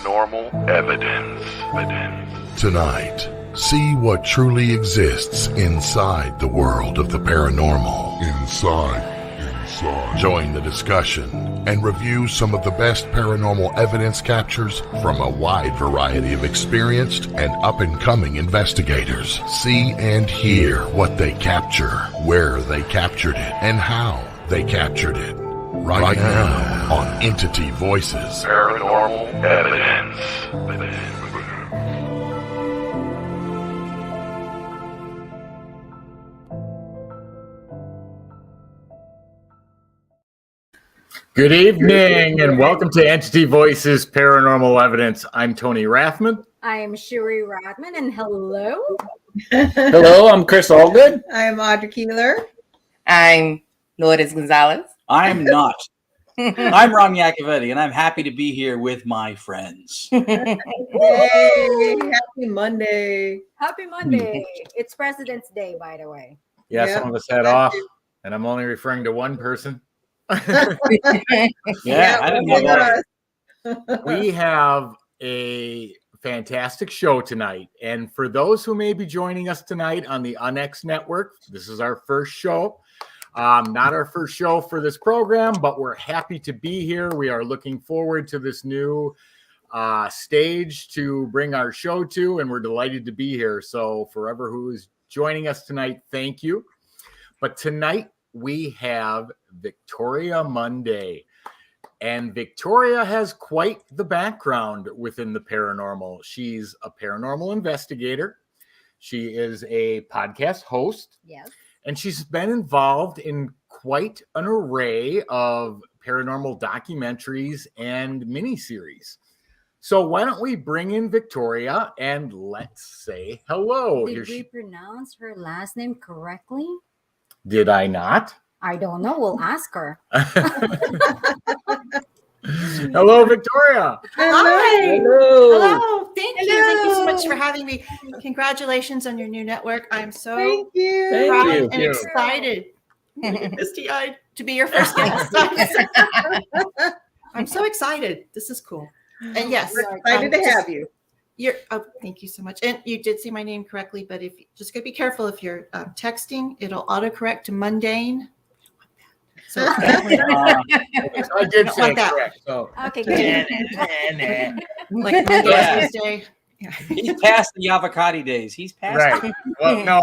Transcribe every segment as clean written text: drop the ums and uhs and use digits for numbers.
Paranormal Evidence. Tonight, see what truly exists inside the world of the paranormal. Inside. Join the discussion and review some of the best paranormal evidence captures from a wide variety of experienced and up-and-coming investigators. See and hear what they capture, where they captured it, and how they captured it. Right now on Entity Voices Paranormal Evidence. Good evening and welcome to Entity Voices Paranormal Evidence. I'm Tony Rathman. I'm Shuri Rodman, and hello. Hello, I'm Chris Allgood. I'm Audrey Keeler. I'm Lourdes Gonzalez. I'm not. I'm Ron Yacovetti, and I'm happy to be here with my friends. Yay! Happy Monday. Happy Monday. It's President's Day, by the way. Yeah, Yep. some of us had off, and I'm only referring to one person. Yeah, I didn't know that. We have a fantastic show tonight. And for those who may be joining us tonight on the KUNX network, this is our first show. Not our first show for this program, but we're happy to be here. We are looking forward to this new stage to bring our show to, and we're delighted to be here. So forever who is joining us tonight, thank you. But tonight we have Victoria Mundae. And Victoria has quite the background within the paranormal. She's a paranormal investigator. She is a podcast host. Yes. And she's been involved in quite an array of paranormal documentaries and miniseries. So why don't we bring in Victoria and let's say hello. Did we pronounce her last name correctly? Did I not? I don't know. We'll ask her. Hello, Victoria. Hi. Hello. Thank you. Thank you so much for having me. Congratulations on your new network. I'm so Thank you. proud you. and excited misty-eyed to be your first guest. I'm so excited. This is cool. And yes, We're excited to have you. Thank you so much. And you did say my name correctly, but if just gotta be careful if you're texting, it'll autocorrect to mundane. So I did say like that. correct. So. Okay, good. like Monday, Yeah. Tuesday. Yeah. He's past the avocado days. He's past Right. them. Well, no,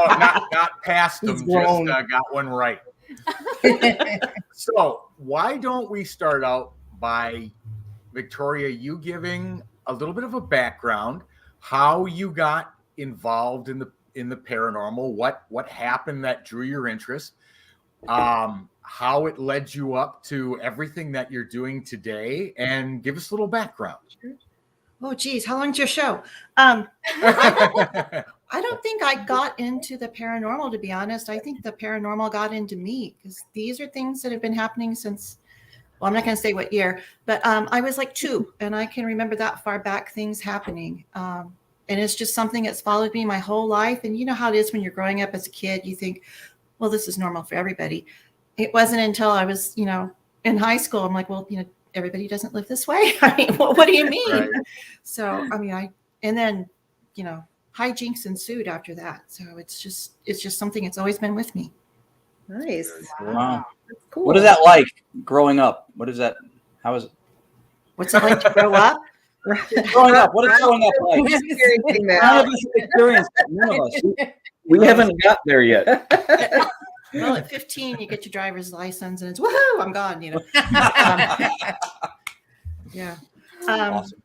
not past them. He's Just grown. got one right. So why don't we start out by Victoria, you giving a little bit of a background, how you got involved in the paranormal, what happened that drew your interest, how it led you up to everything that you're doing today, and give us a little background. Oh, geez, how long's your show? I don't think I got into the paranormal, to be honest. I think the paranormal got into me because these are things that have been happening since, well, I'm not going to say what year, but I was like 2, and I can remember that far back things happening. And it's just something that's followed me my whole life. And you know how it is when you're growing up as a kid, you think, well, this is normal for everybody. It wasn't until I was, in high school, I'm like, well, everybody doesn't live this way. I mean, what do you mean? Right. So, I mean, and then, hijinks ensued after that. So it's just something that's always been with me. Nice. Wow. That's cool. What is that like growing up? What is that? How is it? What's it like to grow up? Growing up. What is growing up like? Experiencing None that. of us have experienced it. None of us. We haven't got there yet. Well, at 15, you get your driver's license and it's woohoo, I'm gone, Yeah. Awesome.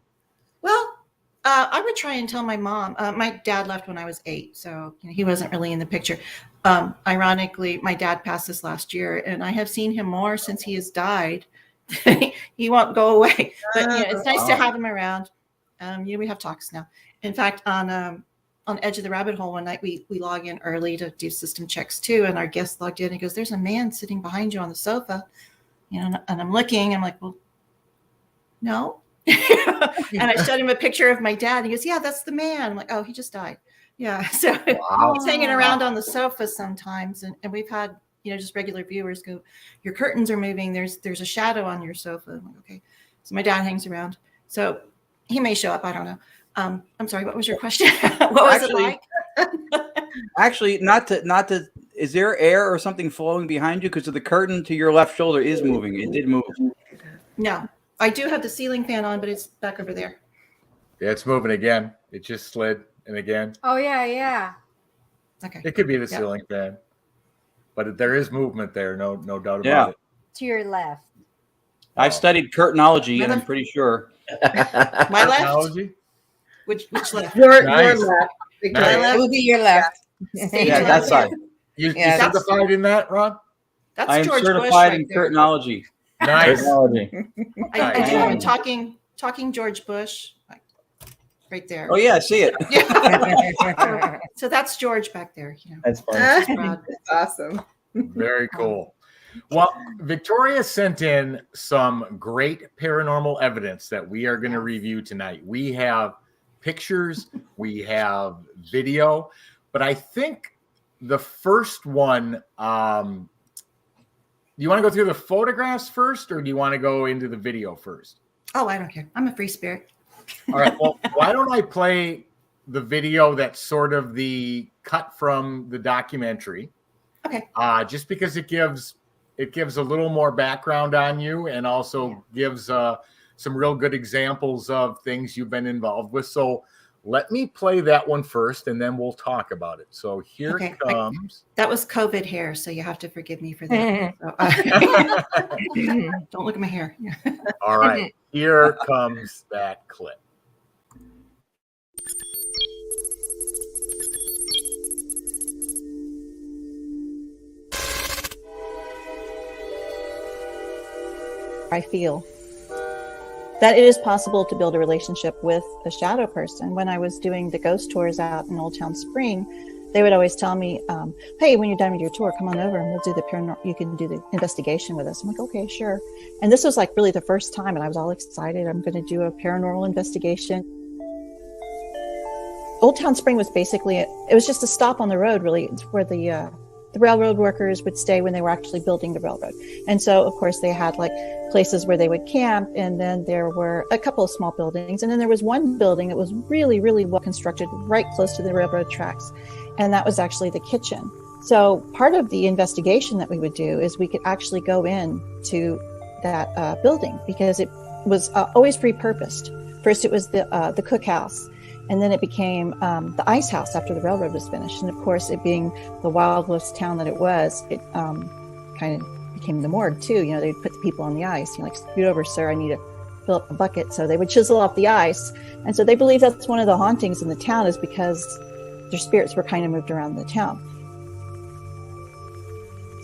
Well, I would try and tell my mom. My dad left when I was 8, so he wasn't really in the picture. Ironically, my dad passed this last year, and I have seen him more since he has died. He won't go away, but it's nice to have him around. We have talks now. In fact, on Edge of the Rabbit Hole one night, we log in early to do system checks too, and our guest logged in. He goes, "There's a man sitting behind you on the sofa," and I'm looking. I'm like, "Well, no." And I showed him a picture of my dad. He goes, "Yeah, that's the man." I'm like, "Oh, he just died." Yeah, so he's hanging around on the sofa sometimes, and we've had just regular viewers go, "Your curtains are moving. There's a shadow on your sofa." I'm like, "Okay." So my dad hangs around. So he may show up. I don't know. I'm sorry. What was your question? What was it like? Actually, not to. Is there air or something flowing behind you? Because the curtain to your left shoulder is moving. It did move. No, I do have the ceiling fan on, but it's back over there. Yeah, it's moving again. It just slid and again. Oh yeah. Okay. It could be the ceiling fan, but there is movement there. No doubt about it. To your left. I've studied curtainology, and I'm pretty sure. My left. Technology? Which left? Your Nice. left. Victoria. Nice. left. It will be your left. Yeah, that side. You Yeah, that's- certified in that, Ron? That's I am George Bush certified right in there. Nice. curtainology. I do have a talking George Bush right there. Oh yeah, I see it. Yeah. So that's George back there. You know. That's fun. That's Rod. That's awesome. Very cool. Well, Victoria sent in some great paranormal evidence that we are going to review tonight. We have pictures, we have video, but I think the first one, do you want to go through the photographs first, or do you want to go into the video first? Oh, I don't care. I'm a free spirit. All right. Well, why don't I play the video that's sort of the cut from the documentary? Okay. Just because it gives a little more background on you, and also gives some real good examples of things you've been involved with. So let me play that one first, and then we'll talk about it. So here comes. That was COVID hair, so you have to forgive me for that. So, don't look at my hair. All right. Here comes that clip. I feel that it is possible to build a relationship with a shadow person. When I was doing the ghost tours out in Old Town Spring, they would always tell me, hey, when you're done with your tour, come on over and we'll do the paranormal. You can do the investigation with us. I'm like, okay, sure. And this was like really the first time, and I was all excited. I'm going to do a paranormal investigation. Old Town Spring was basically, it was just a stop on the road, really. It's where the railroad workers would stay when they were actually building the railroad. And so, of course, they had like places where they would camp. And then there were a couple of small buildings. And then there was one building that was really, really well constructed right close to the railroad tracks. And that was actually the kitchen. So part of the investigation that we would do is we could actually go in to that building, because it was always repurposed. First, it was the cookhouse. And then it became the ice house after the railroad was finished. And of course, it being the Wild West town that it was, it kind of became the morgue too. You know, they'd put the people on the ice. You know, like, scoot over, sir, I need to fill up a bucket. So they would chisel off the ice. And so they believe that's one of the hauntings in the town, is because their spirits were kind of moved around the town.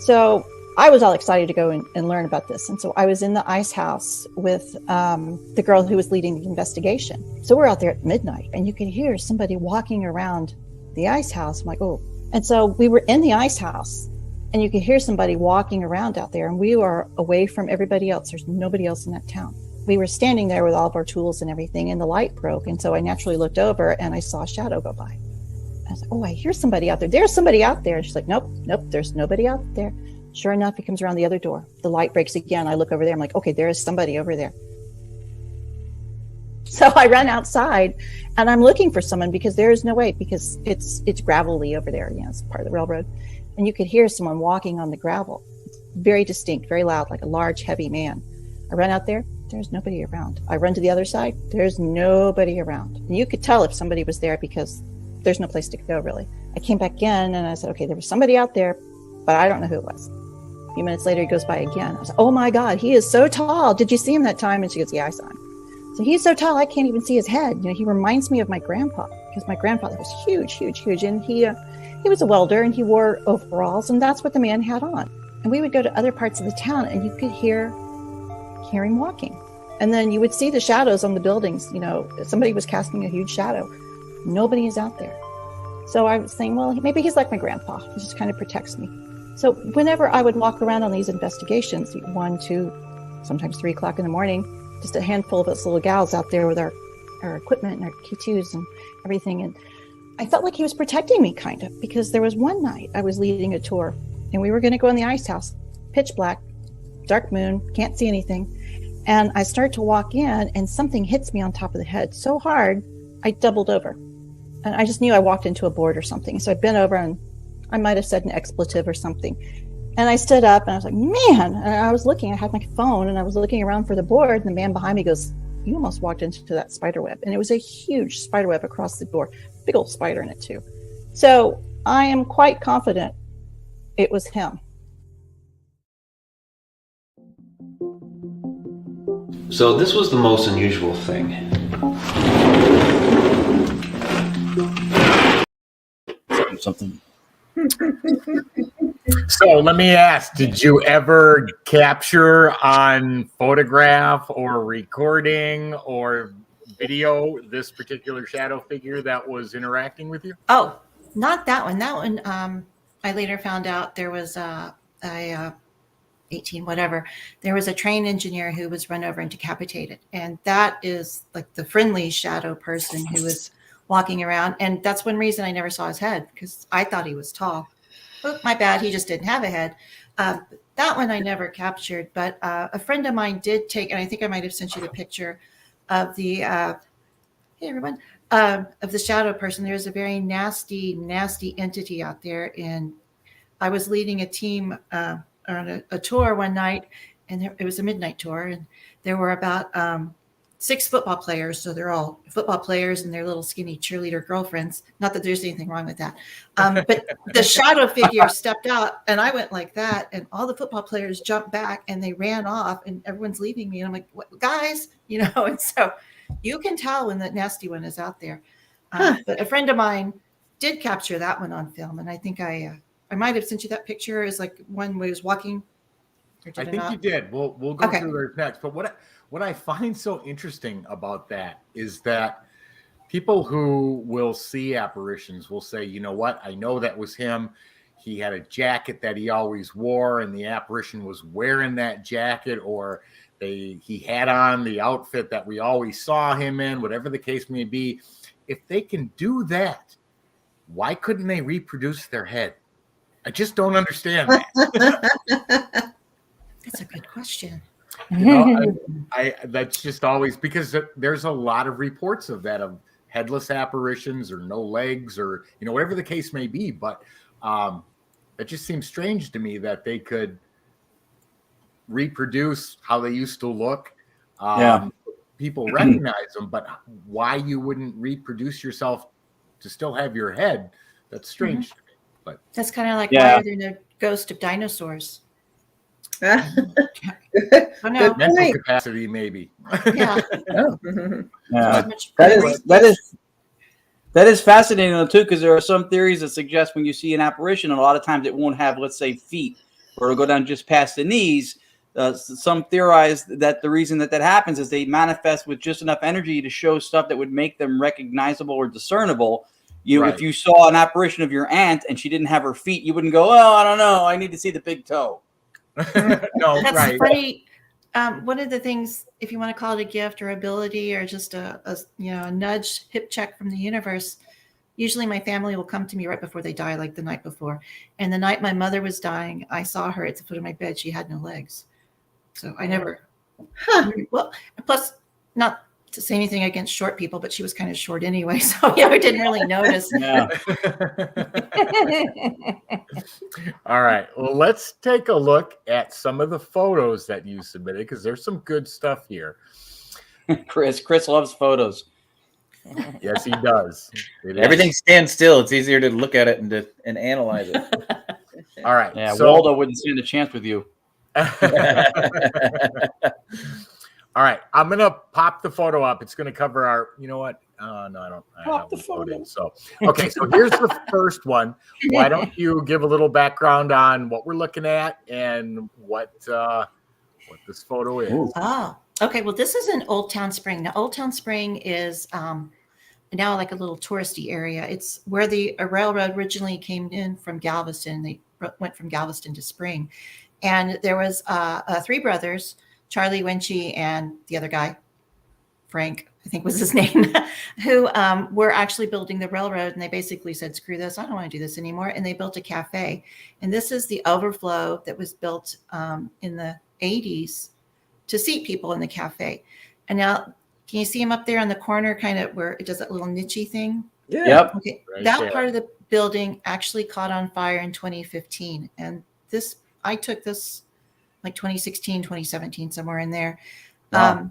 So I was all excited to go and learn about this. And so I was in the ice house with the girl who was leading the investigation. So we're out there at midnight, and you could hear somebody walking around the ice house. I'm like, oh. And so we were in the ice house, and you could hear somebody walking around out there, and we were away from everybody else. There's nobody else in that town. We were standing there with all of our tools and everything, and the light broke. And so I naturally looked over, and I saw a shadow go by. I was like, oh, I hear somebody out there. There's somebody out there. And she's like, nope, there's nobody out there. Sure enough, he comes around the other door. The light breaks again. I look over there. I'm like, okay, there is somebody over there. So I run outside, and I'm looking for someone, because there is no way, because it's gravelly over there. You know, it's part of the railroad. And you could hear someone walking on the gravel. It's very distinct, very loud, like a large, heavy man. I run out there. There's nobody around. I run to the other side. There's nobody around. And you could tell if somebody was there, because there's no place to go, really. I came back in, and I said, okay, there was somebody out there, but I don't know who it was. A few minutes later, he goes by again. I was like, oh my God, he is so tall. Did you see him that time? And she goes, yeah, I saw him. So he's so tall, I can't even see his head. You know, he reminds me of my grandpa, because my grandfather was huge, huge, huge. And he was a welder, and he wore overalls, and that's what the man had on. And we would go to other parts of the town, and you could hear him walking. And then you would see the shadows on the buildings. You know, somebody was casting a huge shadow. Nobody is out there. So I was saying, well, maybe he's like my grandpa. He just kind of protects me. So whenever I would walk around on these investigations, 1, 2, sometimes 3 o'clock in the morning, just a handful of us little gals out there with our equipment and our Q2s and everything. And I felt like he was protecting me, kind of, because there was one night I was leading a tour, and we were going to go in the ice house, pitch black, dark moon, can't see anything. And I start to walk in, and something hits me on top of the head so hard, I doubled over. And I just knew I walked into a board or something. So I bent over, and I might have said an expletive or something. And I stood up, and I was like, man. And I was looking, I had my phone, and I was looking around for the board. And the man behind me goes, you almost walked into that spider web. And it was a huge spider web across the board, big old spider in it too. So I am quite confident it was him. So this was the most unusual thing. Something. So let me ask, did you ever capture on photograph or recording or video this particular shadow figure that was interacting with you? Oh, not that one. That one, I later found out there was 18, whatever. There was a train engineer who was run over and decapitated. And that is like the friendly shadow person who was walking around. And that's one reason I never saw his head, because I thought he was tall. Oh, my bad. He just didn't have a head. That one I never captured, but a friend of mine did take, and I think I might have sent you the picture of the, hey everyone, of the shadow person. There's a very nasty, nasty entity out there. And I was leading a team on a tour one night, and it was a midnight tour, and there were about 6 football players. So they're all football players and their little skinny cheerleader girlfriends. Not that there's anything wrong with that. But the shadow figure stepped out, and I went like that, and all the football players jumped back and they ran off, and everyone's leaving me. And I'm like, what, guys, and so you can tell when the nasty one is out there. But a friend of mine did capture that one on film. And I think I might've sent you that picture as like one who was walking. I think you did. We'll go through those next. But what I find so interesting about that is that people who will see apparitions will say, you know what? I know that was him. He had a jacket that he always wore, and the apparition was wearing that jacket, or he had on the outfit that we always saw him in, whatever the case may be. If they can do that, why couldn't they reproduce their head? I just don't understand that. That's a good question. That's just always, because there's a lot of reports of that, of headless apparitions or no legs, or whatever the case may be. But it just seems strange to me that they could reproduce how they used to look. People recognize them, but why you wouldn't reproduce yourself to still have your head? That's strange to me. But that's kind of like why are there no ghost of dinosaurs? Mental capacity, maybe. Yeah. That is fascinating though too, because there are some theories that suggest when you see an apparition, a lot of times it won't have, let's say, feet, or it'll go down just past the knees. Some theorize that the reason that happens is they manifest with just enough energy to show stuff that would make them recognizable or discernible. If you saw an apparition of your aunt and she didn't have her feet, you wouldn't go, "Oh, I don't know, I need to see the big toe." No, that's funny. One of the things, if you want to call it a gift or ability or just a nudge, hip check from the universe, usually my family will come to me right before they die, like the night before. And the night my mother was dying, I saw her at the foot of my bed. She had no legs. So I never, well, plus not to say anything against short people, but she was kind of short anyway. So I didn't really notice. All right. Well, let's take a look at some of the photos that you submitted, because there's some good stuff here. Chris loves photos. Yes, he does. Everything stands still. It's easier to look at it and analyze it. All right. Yeah, so, Waldo wouldn't stand a chance with you. All right, I'm gonna pop the photo up. It's gonna cover our. You know what? No, I don't. Pop the photo. So okay, so here's the first one. Why don't you give a little background on what we're looking at and what this photo is? Oh, okay. Well, this is in Old Town Spring. Now, Old Town Spring is now like a little touristy area. It's where the railroad originally came in from Galveston. They went from Galveston to Spring, and there was 3 brothers. Charlie Winchy and the other guy, Frank, I think was his name, who were actually building the railroad. And they basically said, screw this, I don't want to do this anymore. And they built a cafe. And this is the overflow that was built in the 80s to seat people in the cafe. And now, can you see him up there on the corner, kind of where it does that little niche thing? Yeah. Yep. Okay. Right That there. part of the building actually caught on fire in 2015. And I took this like 2016, 2017, somewhere in there. Wow.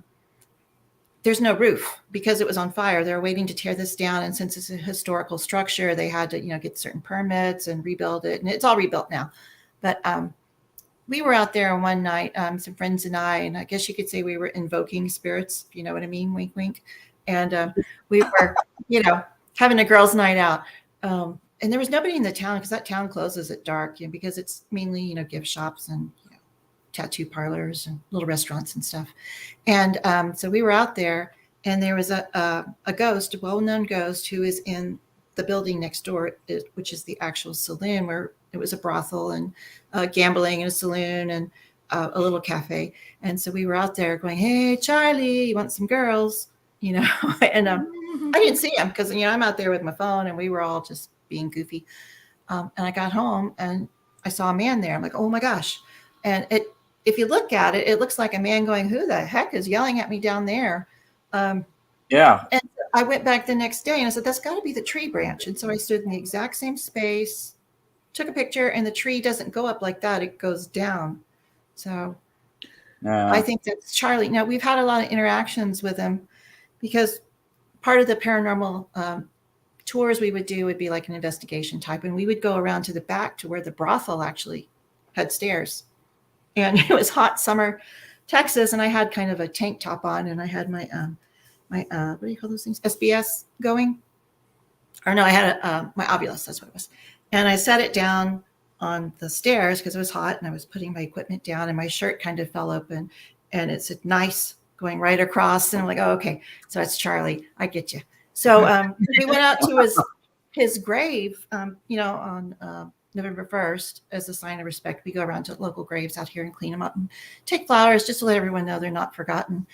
There's no roof because it was on fire. They're waiting to tear this down. And since it's a historical structure, they had to, get certain permits and rebuild it. And it's all rebuilt now. But we were out there one night, some friends and I guess you could say we were invoking spirits, if you know what I mean, wink, wink. And we were, having a girls' night out. And there was nobody in the town because that town closes at dark, because it's mainly, gift shops and tattoo parlors and little restaurants and stuff. And so we were out there, and there was a ghost, a well-known ghost, who is in the building next door, which is the actual saloon, where it was a brothel and gambling and a saloon and a little cafe. And so we were out there going, "Hey, Charlie, you want some girls?" And I didn't see him because, I'm out there with my phone, and we were all just being goofy. And I got home and I saw a man there. I'm like, "Oh my gosh." And if you look at it, it looks like a man going, "Who the heck is yelling at me down there?" Yeah. And I went back the next day and I said, "That's got to be the tree branch." And so I stood in the exact same space, took a picture, and the tree doesn't go up like that. It goes down. So I think that's Charlie. Now, we've had a lot of interactions with him because part of the paranormal tours we would do would be like an investigation type. And we would go around to the back to where the brothel actually had stairs. And it was hot summer Texas, and I had kind of a tank top on, and I had my what do you call those things? SBS going. Or no, I had my Ovilus, that's what it was. And I set it down on the stairs because it was hot, and I was putting my equipment down, and my shirt kind of fell open, and it said "nice" going right across. And I'm like, "Oh, okay. So it's Charlie. I get you." So we went out to his grave, on November 1st, as a sign of respect. We go around to local graves out here and clean them up and take flowers just to let everyone know they're not forgotten.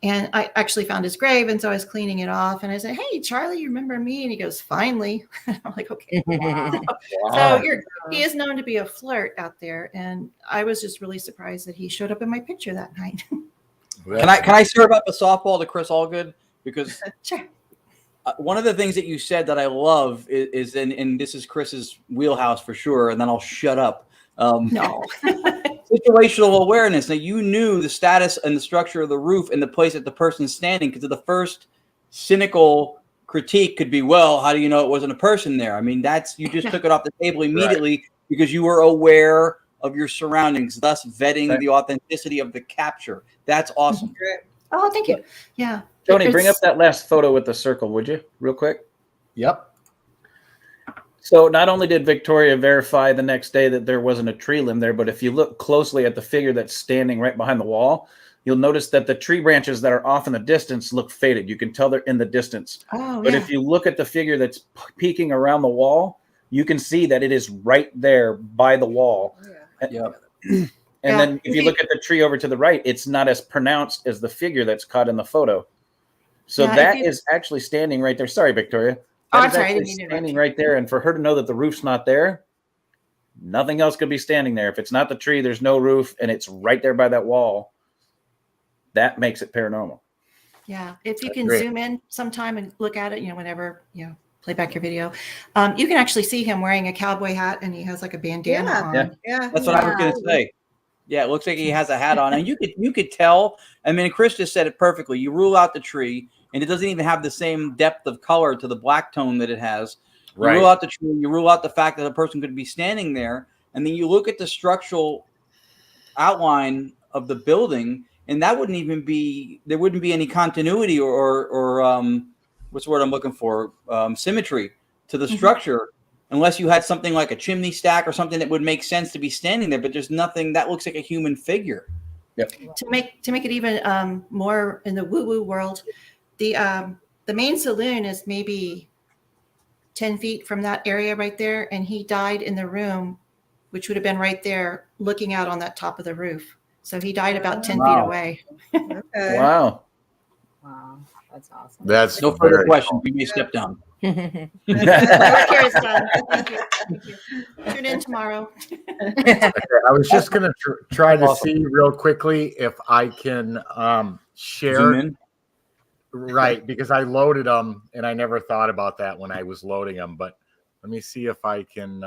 And I actually found his grave, and so I was cleaning it off, and I said, "Hey, Charlie, you remember me?" And he goes, "Finally." I'm like, "Okay." Wow. So he is known to be a flirt out there, and I was just really surprised that he showed up in my picture that night. Can I serve up a softball to Chris Allgood? Because Sure. One of the things that you said that I love is and this is Chris's wheelhouse for sure, and then I'll shut up. No. Situational awareness. Now, you knew the status and the structure of the roof and the place that the person's standing, because the first cynical critique could be, "Well, how do you know it wasn't a person there?" I mean, you just took it off the table immediately because you were aware of your surroundings, thus vetting the authenticity of the capture. That's awesome. Oh, thank you. Yeah. Tony, bring up that last photo with the circle, would you, real quick? Yep. So not only did Victoria verify the next day that there wasn't a tree limb there, but if you look closely at the figure that's standing right behind the wall, you'll notice that the tree branches that are off in the distance look faded. You can tell they're in the distance. Oh, but yeah. if you look at the figure that's peeking around the wall, you can see that it is right there by the wall. Yeah. And then if you look at the tree over to the right, it's not as pronounced as the figure that's caught in the photo. So that is actually standing right there. Sorry, Victoria. I'm That is sorry, I actually didn't mean to standing interrupt right there. And for her to know that the roof's not there, nothing else could be standing there. If it's not the tree, there's no roof, and it's right there by that wall. That makes it paranormal. Yeah. If you can Great. zoom in sometime and look at it, whenever, play back your video, you can actually see him wearing a cowboy hat, and he has like a bandana on. Yeah. That's what I was going to say. Yeah, it looks like he has a hat on, and you could tell. I mean, Chris just said it perfectly. You rule out the tree, and it doesn't even have the same depth of color to the black tone that it has. You rule out the tree. You rule out the fact that a person could be standing there, and then you look at the structural outline of the building, and that wouldn't even be. There wouldn't be any continuity or what's the word I'm looking for? Symmetry to the structure. Unless you had something like a chimney stack or something that would make sense to be standing there, but there's nothing that looks like a human figure. Yep. To make it even more in the woo-woo world, the main saloon is maybe 10 feet from that area right there, and he died in the room, which would have been right there, looking out on that top of the roof. So he died about 10 feet away. Okay. Wow. Wow, that's awesome. That's No further very questions. You may step down. Work here is done. Thank you. Thank you. Tune in tomorrow. Okay, I was just going to try to see real quickly if I can share. Zoom in. Right, because I loaded them and I never thought about that when I was loading them. But let me see if I can.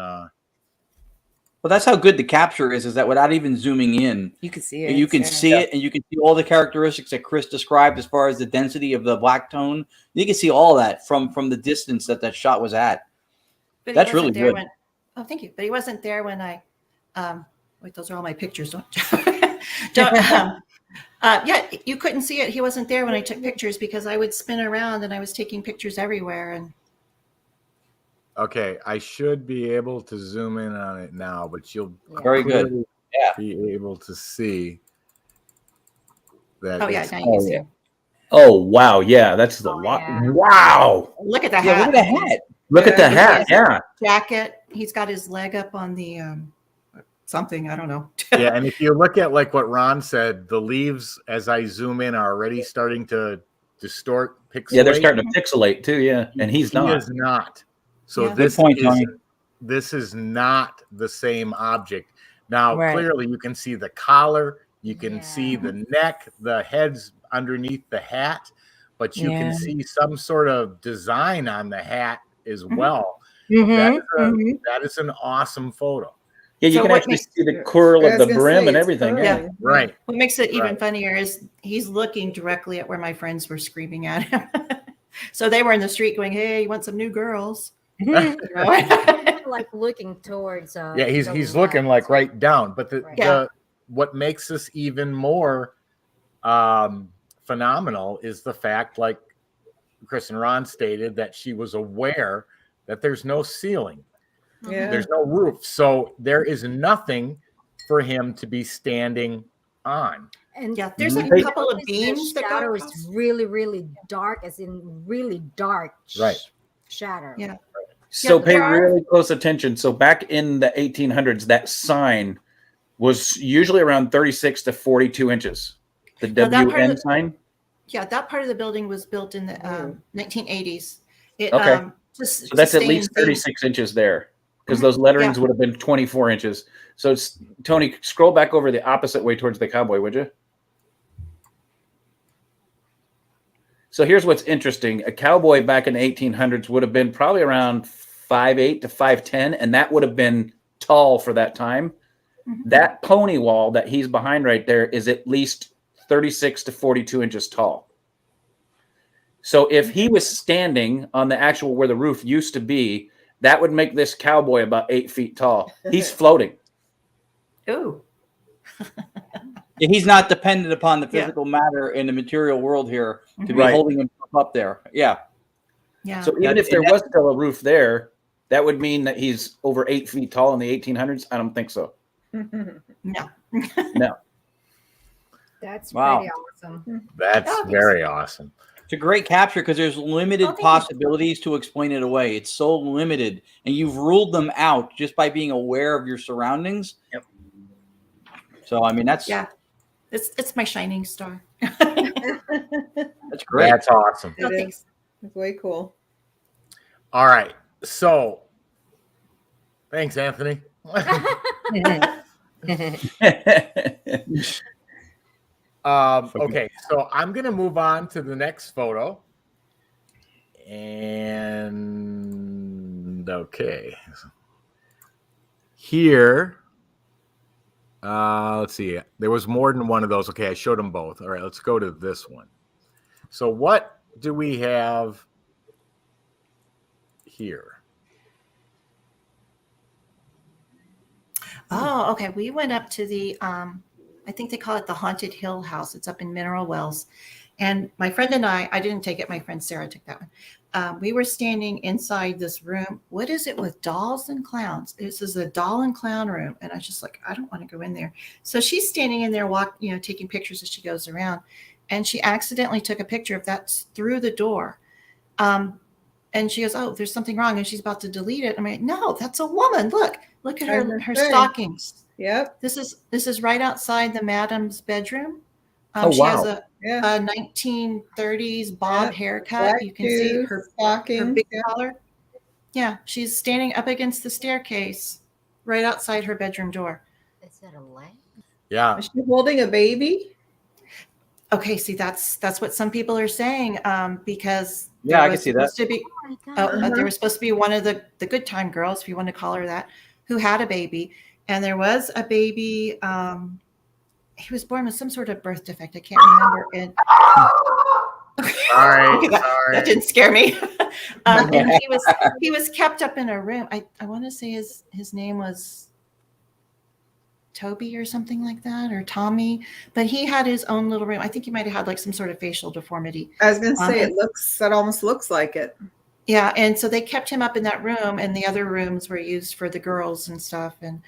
Well, that's how good the capture is that without even zooming in, You can see it. you can see it, and you can see all the characteristics that Chris described as far as the density of the black tone. You can see all that from the distance that shot was at. But he That's wasn't really there good. when- oh, thank you. But he wasn't there when I. Wait, those are all my pictures. Don't. Yeah, you couldn't see it. He wasn't there when I took pictures because I would spin around and I was taking pictures everywhere. And Okay, I should be able to zoom in on it now, but you'll Very good. clearly Yeah. be able to see that. oh yeah, it's- now you can see. yeah. Oh wow, yeah, that's the lot. yeah. Wow, Look at the Yeah, hat. look at the hat. look at the Yeah. hat. Yeah, Jacket. He's got his leg up on the something. I don't know. Yeah, and if you look at like what Ron said, the leaves as I zoom in are already starting to distort, pixelate. yeah, they're starting to pixelate too. Yeah, and he's He not. is not. So Yeah. this Good point, is Tony. this is not the same object. Now, Right. clearly, you can see the collar, you can Yeah. see the neck, the heads underneath the hat, but you Yeah. can see some sort of design on the hat as well. Mhm, That is an awesome photo. Yeah, you So can what actually makes- see the curl I of was the gonna brim say, and it's everything. curly. Yeah. Right. What makes it even Right. funnier is he's looking directly at where my friends were screaming at him. So they were in the street going, "Hey, you want some new girls?" mhm. You know? Like looking towards. Yeah, he's the looking left. like right down. But Right. Yeah. what makes this even more phenomenal is the fact, like Chris and Ron stated, that she was aware that there's no ceiling, Yeah. there's no roof, so there is nothing for him to be standing on. And Yeah, there's a They- couple of the beams that go shadow is across. really, really dark, as in really dark. Right. Shadow. Yeah. So Yeah, pay there are- really close attention. So back in the 1800s, that sign was usually around 36 to 42 inches. The Now, that part of WN the- sign. Yeah, that part of the building was built in the 1980s. It, Okay. just So that's at sustained least the- 36 inches there because Mhm. those letterings Yeah. would have been 24 inches. So it's Tony, scroll back over the opposite way towards the cowboy, would you? So here's what's interesting. A cowboy back in the 1800s would have been probably around 5'8" to 5'10", and that would have been tall for that time. Mhm. That pony wall that he's behind right there is at least 36 to 42 inches tall. So if he was standing on the actual where the roof used to be, that would make this cowboy about 8 feet tall. He's floating. Ooh. Yeah, he's not dependent upon the Yeah. physical matter in the material world here to be Right. holding himself up there. Yeah. Yeah. So even if there was still a roof there, that would mean that he's over 8 feet tall in the 1800s. I don't think so. No. No. That's Wow. pretty awesome. That's Oh, very awesome. It's a great capture because there's limited Oh, thank you. possibilities to explain it away. It's so limited, and you've ruled them out just by being aware of your surroundings. Yep. So I mean, that's Yeah. It's my shining star. that's great. That's awesome. No, It is. thanks. It's way cool. All right. So thanks, Anthony. Okay, so I'm going to move on to the next photo. And okay. Here, let's see. There was more than one of those. Okay, I showed them both. All right, let's go to this one. So what do we have here? Oh, okay. We went up to the I think they call it the Haunted Hill House. It's up in Mineral Wells. And my friend and I didn't take it. My friend Sarah took that one. We were standing inside this room. What is it with dolls and clowns? This is a doll and clown room. And I was just like, I don't want to go in there. So she's standing in there, taking pictures as she goes around. And she accidentally took a picture of that through the door. And she goes, oh, there's something wrong. And she's about to delete it. I'm like, no, that's a woman. Look at her Thing. stockings. Yep. This is right outside the madam's bedroom. She has a 1930s bob haircut. Black You can see shoes, her stockings, big collar. Yeah, she's standing up against the staircase right outside her bedroom door. Is that a leg? Yeah. Is she holding a baby? Okay, see, that's what some people are saying, because Yeah, I can see that. There was supposed to be one of the good time girls, if you want to call her that, who had a baby, and there was a baby. He was born with some sort of birth defect. I can't remember. And Sorry, that didn't scare me. And he was kept up in a room. I want to say his name was Toby or something like that, or Tommy, but he had his own little room. I think he might have had like some sort of facial deformity. I was going to say, it almost looks like it. Yeah, and so they kept him up in that room, and the other rooms were used for the girls and stuff. And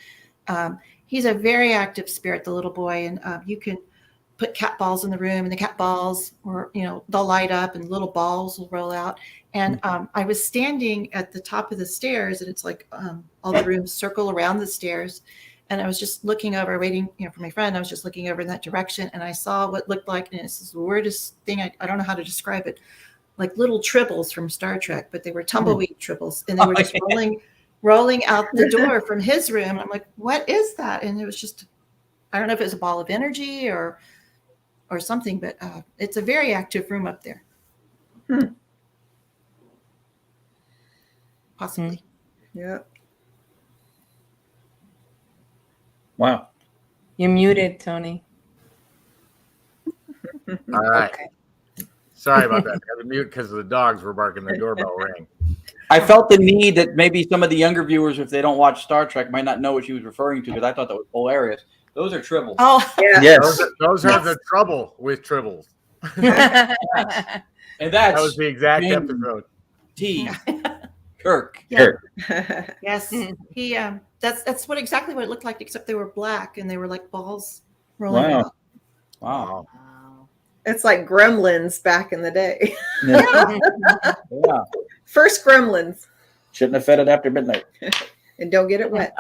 he's a very active spirit, the little boy, and you can put cat balls in the room, and the cat balls, or they'll light up, and little balls will roll out. And I was standing at the top of the stairs, and it's like all the rooms circle around the stairs. And I was just looking over, waiting, for my friend. I was just looking over in that direction, and I saw what looked like, and this is the weirdest thing. I don't know how to describe it, like little tribbles from Star Trek, but they were tumbleweed tribbles, and they were just rolling out the door from his room. I'm like, what is that? And it was just, I don't know if it was a ball of energy or something, but it's a very active room up there. Possibly. Yeah. Wow. You're muted, Tony. All right. Okay. Sorry about that. I had to mute because the dogs were barking the doorbell ring. I felt the need that maybe some of the younger viewers, if they don't watch Star Trek, might not know what she was referring to, because I thought that was hilarious. Those are tribbles. Oh, yeah. Yes. Those are the trouble with tribbles. And that was the exact episode. T. Kirk. Yeah. Kirk. Yes. He that's exactly what it looked like, except they were black and they were like balls rolling out. Wow. It's like Gremlins back in the day. Yeah. First Gremlins. Shouldn't have fed it after midnight. And don't get it wet.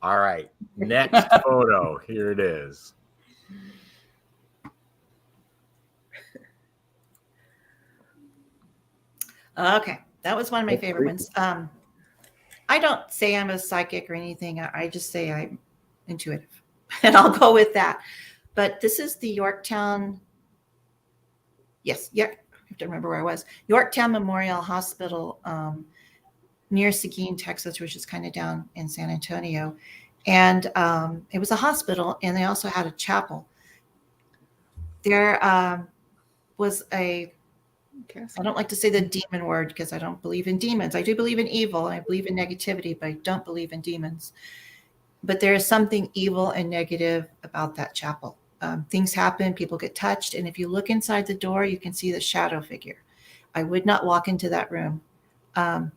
All right. Next photo. Here it is. Okay. That was one of my favorite ones. I don't say I'm a psychic or anything. I just say I'm intuitive, and I'll go with that. But this is the Yorktown. Yes. Yeah. I have to remember where I was. Yorktown Memorial Hospital, near Seguin, Texas, which is kind of down in San Antonio. And it was a hospital, and they also had a chapel. There was a, I don't like to say the demon word because I don't believe in demons. I do believe in evil. I believe in negativity, but I don't believe in demons. But there is something evil and negative about that chapel. Things happen, people get touched, and if you look inside the door, you can see the shadow figure. I would not walk into that room. And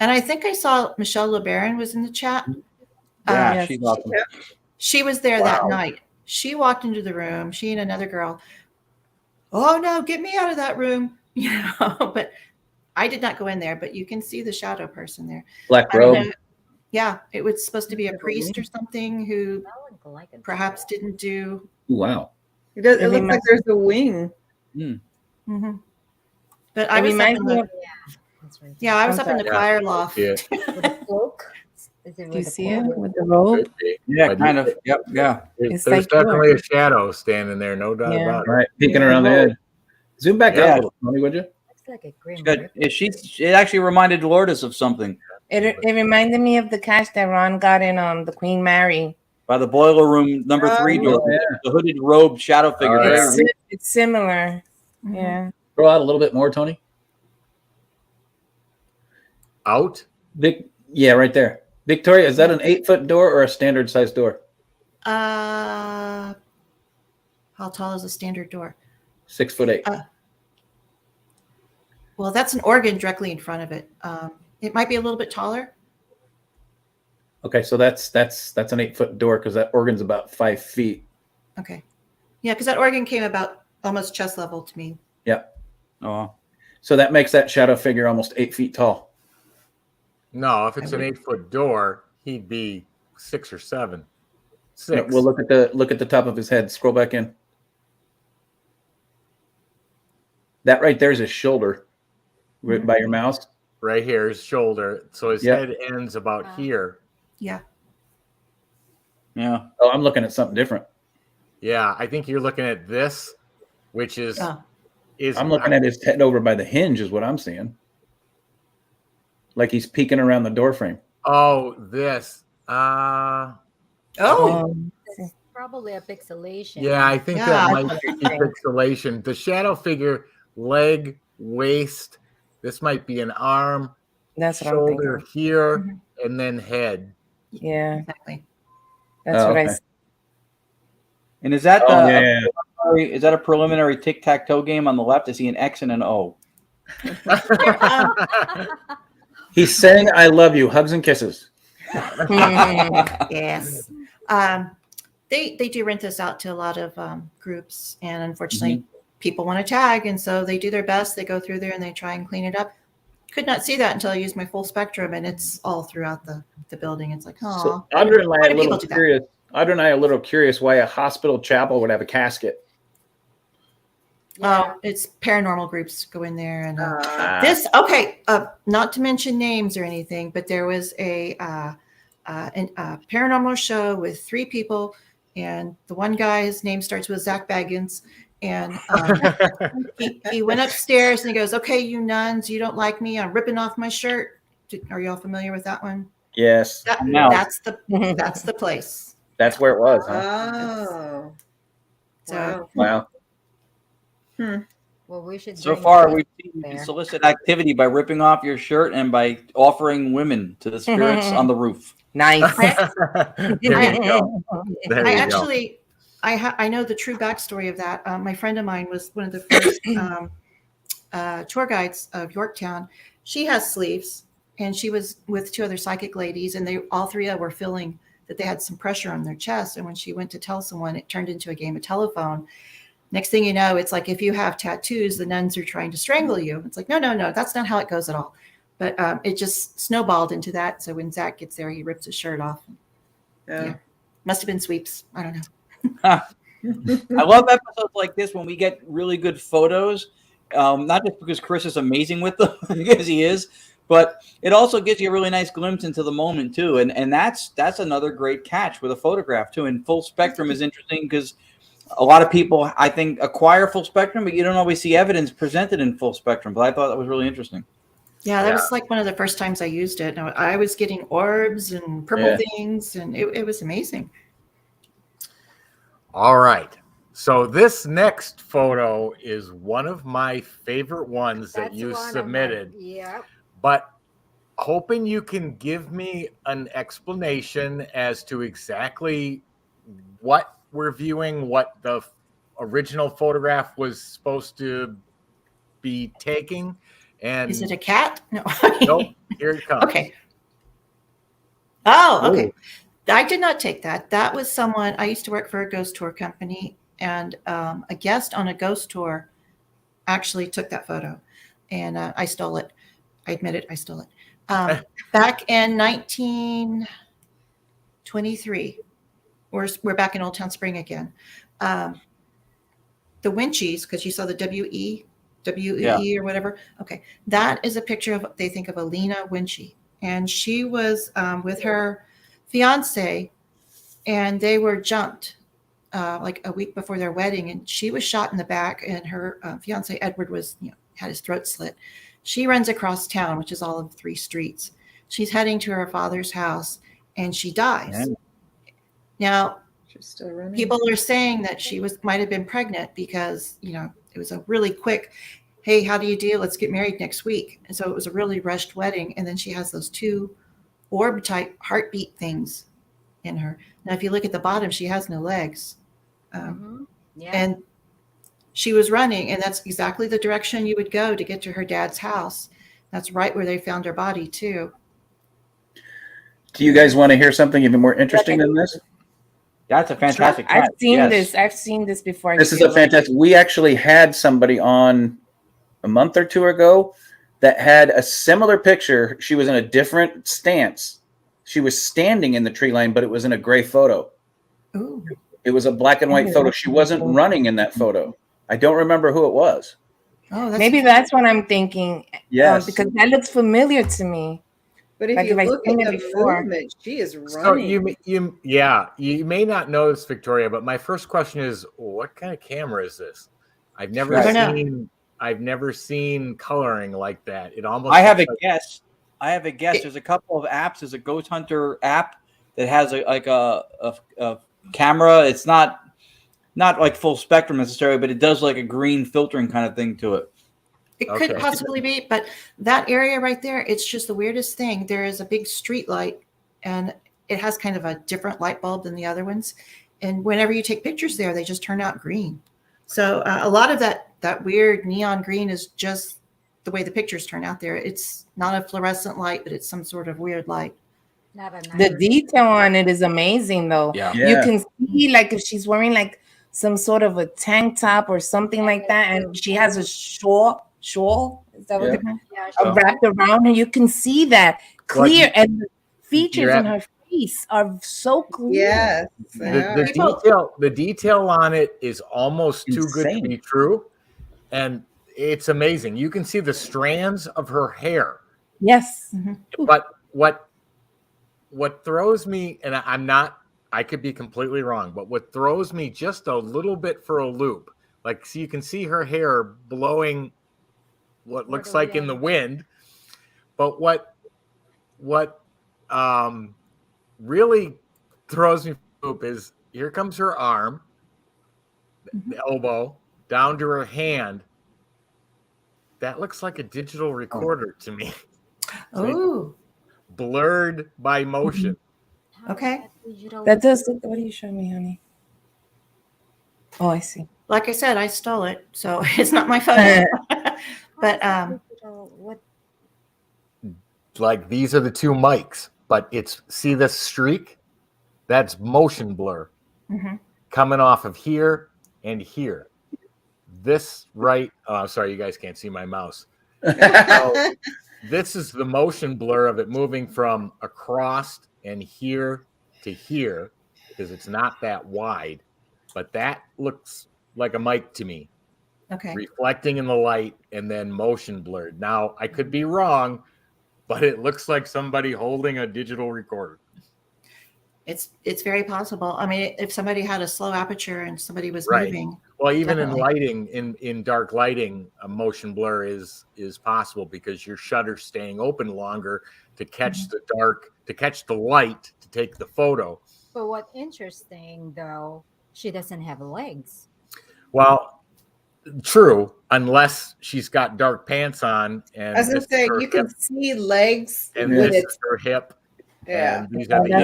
I think I saw Michelle LeBaron was in the chat. Yeah, she's awesome. She was there that night. She walked into the room, she and another girl. Oh no, get me out of that room. But I did not go in there, but you can see the shadow person there. Black robe. Yeah, it was supposed to be a priest or something who perhaps didn't do. Wow. It looks like there's a wing. Mm-hmm. But I was up in the, I was up in the choir loft. With a cloak. Do you see him with the robe? Yeah, kind of. Yep. Yeah. There's definitely a shadow standing there, no doubt about it. Right, peeking around the edge. Zoom back out a little, Tony, would you? Looks like a grim. It actually reminded Lourdes of something. It reminded me of the cash that Ron got in the Queen Mary. By the boiler room number 3 door. Yeah. The hooded robe shadow figure. It's similar. Mm-hmm. Yeah. Throw out a little bit more, Tony. Out? Yeah, right there. Victoria, is that an 8-foot door or a standard size door? How tall is a standard door? 6'8". Well, that's an organ directly in front of it. It might be a little bit taller. Okay, so that's an 8-foot door because that organ's about 5 feet. Okay. Yeah, because that organ came about almost chest level to me. Yeah. Oh. So that makes that shadow figure almost 8 feet tall. No, if it's an 8-foot door, he'd be 6 or 7. 6. We'll look at the top of his head. Scroll back in. That right there is his shoulder, right by your mouse. Right here, his shoulder. So his head ends about here. Yeah. Yeah. Oh, I'm looking at something different. Yeah, I think you're looking at this, which is I'm looking at his head over by the hinge, is what I'm seeing. Like he's peeking around the door frame. Oh, this. It's probably a pixelation. Yeah, I think that might be pixelation. The shadow figure, leg, waist. This might be an arm. That's what shoulder I'm thinking. here, and then head. Yeah, exactly. That's what I see. And is that yeah. is that a preliminary tic-tac-toe game on the left? Is he an X and an O? He's saying "I love you," hugs and kisses. Yes. They do rent this out to a lot of groups, and unfortunately, people want to tag, and so they do their best. They go through there and they try and clean it up. Could not see that until I used my full spectrum, and it's all throughout the building. It's like, oh, So Audra and I are a little curious why a hospital chapel would have a casket. Oh, it's paranormal groups go in there, and not to mention names or anything, but there was a paranormal show with 3 people, and the one guy, his name starts with Zach Baggins, and he went upstairs and he goes, "Okay, you nuns, you don't like me, I'm ripping off my shirt." Are you all familiar with that one? Yes. That's the place. That's where it was. Huh? Oh. So wow. Well, we should. So far, we've seen solicit activity by ripping off your shirt and by offering women to the spirits on the roof. Nice. I know the true backstory of that. My friend of mine was one of the first tour guides of Yorktown. She has sleeves, and she was with 2 other psychic ladies, and they all 3 were feeling that they had some pressure on their chest. And when she went to tell someone, it turned into a game of telephone. Next thing you know, it's like if you have tattoos, the nuns are trying to strangle you. It's like, no, that's not how it goes at all. But it just snowballed into that. So when Zach gets there, he rips his shirt off. Yeah. Must have been sweeps. I don't know. I love episodes like this when we get really good photos, not just because Chris is amazing with them, because he is, but it also gives you a really nice glimpse into the moment too. And that's another great catch with a photograph too. And full spectrum is interesting because a lot of people, I think, acquire full spectrum, but you don't always see evidence presented in full spectrum. But I thought that was really interesting. Yeah, that was like one of the first times I used it. I was getting orbs and purple things, and it was amazing. All right. So this next photo is one of my favorite ones that you submitted. Yeah. But hoping you can give me an explanation as to exactly what we're viewing, what the original photograph was supposed to be taking. And is it a cat? No. Nope. Here it comes. Okay. Oh, okay. Ooh. I did not take that. That was someone, I used to work for a ghost tour company, and a guest on a ghost tour actually took that photo, and I stole it. I admit it, I stole it. Back in 1923, we're back in Old Town Spring again. The Winchies, because you saw the WE or whatever. Okay, that is a picture of, they think of Alina Winchy, and she was with her fiance, and they were jumped like a week before their wedding, and she was shot in the back, and her fiance Edward was, had his throat slit. She runs across town, which is all of 3 streets. She's heading to her father's house, and she dies. Man. Now, she's still running. People are saying that she might have been pregnant because it was a really quick, hey, how do you do? Let's get married next week. And so it was a really rushed wedding. And then she has those 2 orb type heartbeat things in her. Now, if you look at the bottom, she has no legs. And she was running, and that's exactly the direction you would go to get to her dad's house. That's right where they found her body too. Do you guys want to hear something even more interesting than this? That's a fantastic. I've seen this. I've seen this before. This is a fantastic. We actually had somebody on a month or 2 ago that had a similar picture. She was in a different stance. She was standing in the tree line, but it was in a gray photo. Ooh. It was a black and white photo. She wasn't running in that photo. I don't remember who it was. Oh, that's Maybe that's what I'm thinking. Yes. Because that looks familiar to me. But if Like you if I've look at seen it the before. movement, she is So running. you may not know this, Victoria, but my first question is, what kind of camera is this? I've never seen coloring like that. It almost. I have a guess. There's a couple of apps. There's a Ghost Hunter app that has a camera. It's not like full spectrum necessarily, but it does like a green filtering kind of thing to it. It could possibly be, but that area right there, it's just the weirdest thing. There is a big street light, and it has kind of a different light bulb than the other ones. And whenever you take pictures there, they just turn out green. So a lot of that weird neon green is just the way the pictures turn out there. It's not a fluorescent light, but it's some sort of weird light. The detail on it is amazing, though. Yeah. You can see, like, if she's wearing like some sort of a tank top or something like that, and she has a shawl. Is that what it's wrapped around her? You can see that clear, and the features in her face are so clear. Yes. The detail on it is almost too good to be true, and it's amazing. You can see the strands of her hair. Yes. But what throws me, and I could be completely wrong, but what throws me just a little bit for a loop, like, so you can see her hair blowing what looks like in the wind, but what really throws me for a loop is here comes her arm, the elbow down to her hand. That looks like a digital recorder to me. Oh, blurred by motion. Okay. That does. What are you showing me, honey? Oh, I see. Like I said, I stole it, so it's not my photo. But like, these are the two mics, but see this streak? That's motion blur coming off of here and here. This sorry, you guys can't see my mouse. So, this is the motion blur of it moving from across and here to here, because it's not that wide, but that looks like a mic to me. Okay. Reflecting in the light and then motion blurred. Now, I could be wrong, but it looks like somebody holding a digital recorder. It's very possible. I mean, if somebody had a slow aperture and somebody was moving. Well, even definitely. in lighting, in dark lighting, a motion blur is possible because your shutter's staying open longer to catch the dark, to catch the light, to take the photo. But what's interesting, though, she doesn't have legs. Well, true, unless she's got dark pants on. And I was going to say, you can see legs. And when this it's is her hip. Yeah. And these are the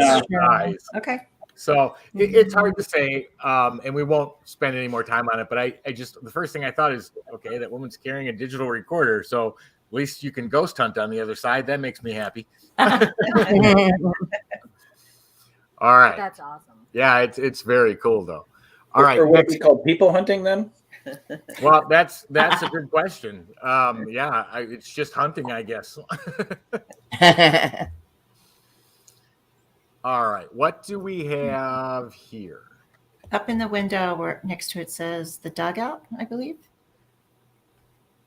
eyes. Okay. So it's hard to say, and we won't spend any more time on it. But I just, the first thing I thought is, okay, that woman's carrying a digital recorder, so at least you can ghost hunt on the other side. That makes me happy. All right. That's awesome. Yeah, it's very cool though. All right. Or what we call people hunting then? Well, that's a good question. It's just hunting, I guess. All right, what do we have here? Up in the window where next to it says the dugout, I believe.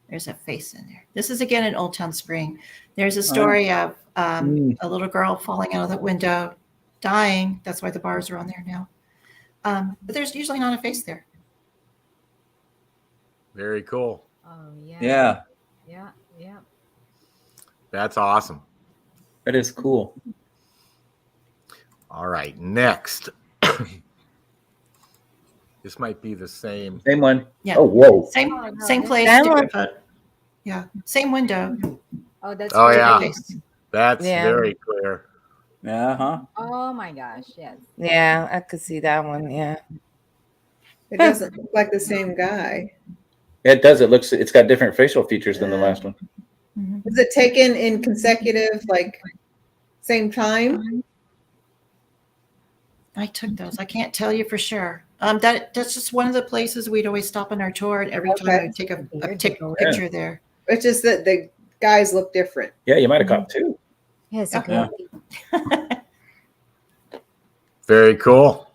There's a face in there. This is again in Old Town Spring. There's a story of a little girl falling out of the window, dying. That's why the bars are on there now. But there's usually not a face there. Very cool. Oh, yeah. Yeah. Yeah, yeah. That's awesome. That is cool. All right, next. This might be the same. Same one. Yeah. Oh, whoa. Same place. That different one- photo. Yeah. Same window. Oh, that's Oh, really yeah. nice. That's Yeah. very clear. Uh-huh. Oh my gosh, yes. Yeah, I could see that one. Yeah. It doesn't look like the same guy. Yeah, it does. It's got different facial features than the last one. Is it taken in consecutive, like, same time? I took those. I can't tell you for sure. That's just one of the places we'd always stop on our tour, and every time I'd take a picture there. It's just that the guys look different. Yeah, you might have caught two. Yes, Yeah. okay. Very cool.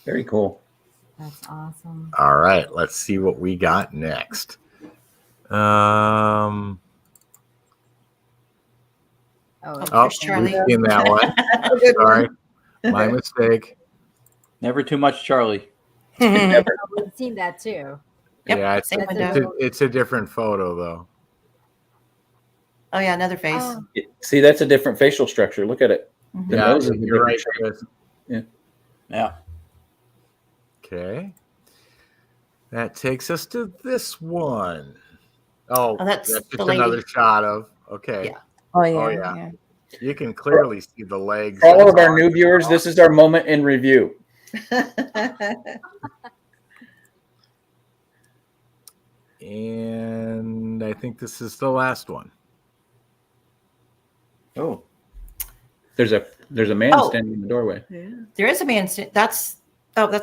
Very cool. That's awesome. All right, let's see what we got next. Oh, There's Charlie. We've seen that one. That's a good Sorry, one. my mistake. Never too much Charlie. We've seen that too. Yeah, same it's a different photo though. Oh yeah, another face. Oh. See, that's a different facial structure. Look at it. The Yeah, nose is a you're right, different shape. Chris. Yeah. Okay. That takes us to this one. Oh, that's just the lady. another shot of. Okay. Yeah. Oh yeah. Oh, yeah. You can clearly see the legs. For all of our new viewers, this is our moment in review. And I think this is the last one. Oh. There's a man Oh. standing in the doorway. There is a man. That's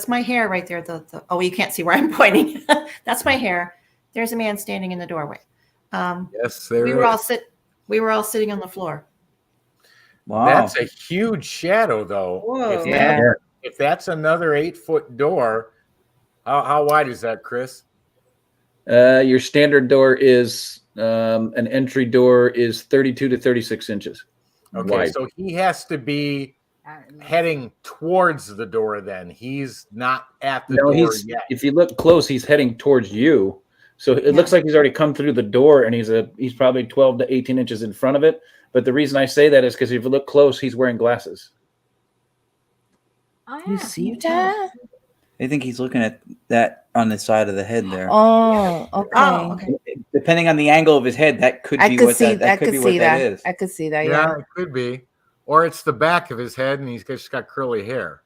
my hair right there. Oh, you can't see where I'm pointing. That's my hair. There's a man standing in the doorway. Yes, there we is. were all sitting on the floor. Wow. That's a huge shadow, though. Whoa. If that's another 8-foot door, how wide is that, Chris? Your standard door is an entry door is 32 to 36 inches. Okay, wide. so he has to be heading towards the door then. He's not at the door yet. If you look close, he's heading towards you. So it looks like he's already come through the door, and he's probably 12 to 18 inches in front of it. But the reason I say that is because if you look close, he's wearing glasses. Oh, You see that? I think he's looking at that on the side of the head there. Oh, okay. Oh, okay. Depending on the angle of his head, that could I be could what see. that I could could be what see that that. is. I could see that. Yeah, Yeah. it could be. Or it's the back of his head and he's just got curly hair.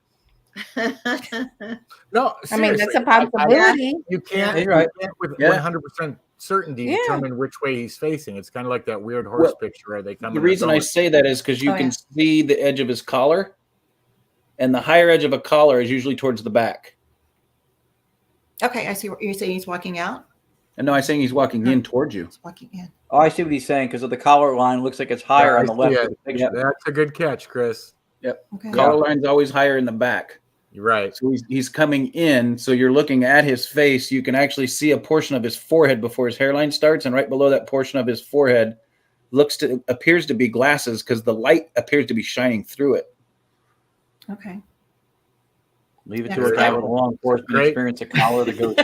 No, I mean, that's a seriously, possibility. you can't, You're right. you can't with Yeah. 100% certainty Yeah. determine which way he's facing. It's kind of like that weird horse Well, picture where they come The in reason I door. say that is because you Oh, can yeah. see the edge of his collar, and the higher edge of a collar is usually towards the back. Okay, I see what you're saying. He's walking out. And no, I'm saying he's walking in towards you. He's walking in. Oh, I see what he's saying because of the collar line looks like it's higher Yeah, on the I left see of it. the picture. That's a good catch, Chris. Yep. Okay. Collar line's always higher in the back. You're right. So he's coming in. So you're looking at his face. You can actually see a portion of his forehead before his hairline starts, and right below that portion of his forehead appears to be glasses because the light appears to be shining through it. Okay. Leave it Yeah, to a great. guy with a law enforcement Great. experience, a collar to go.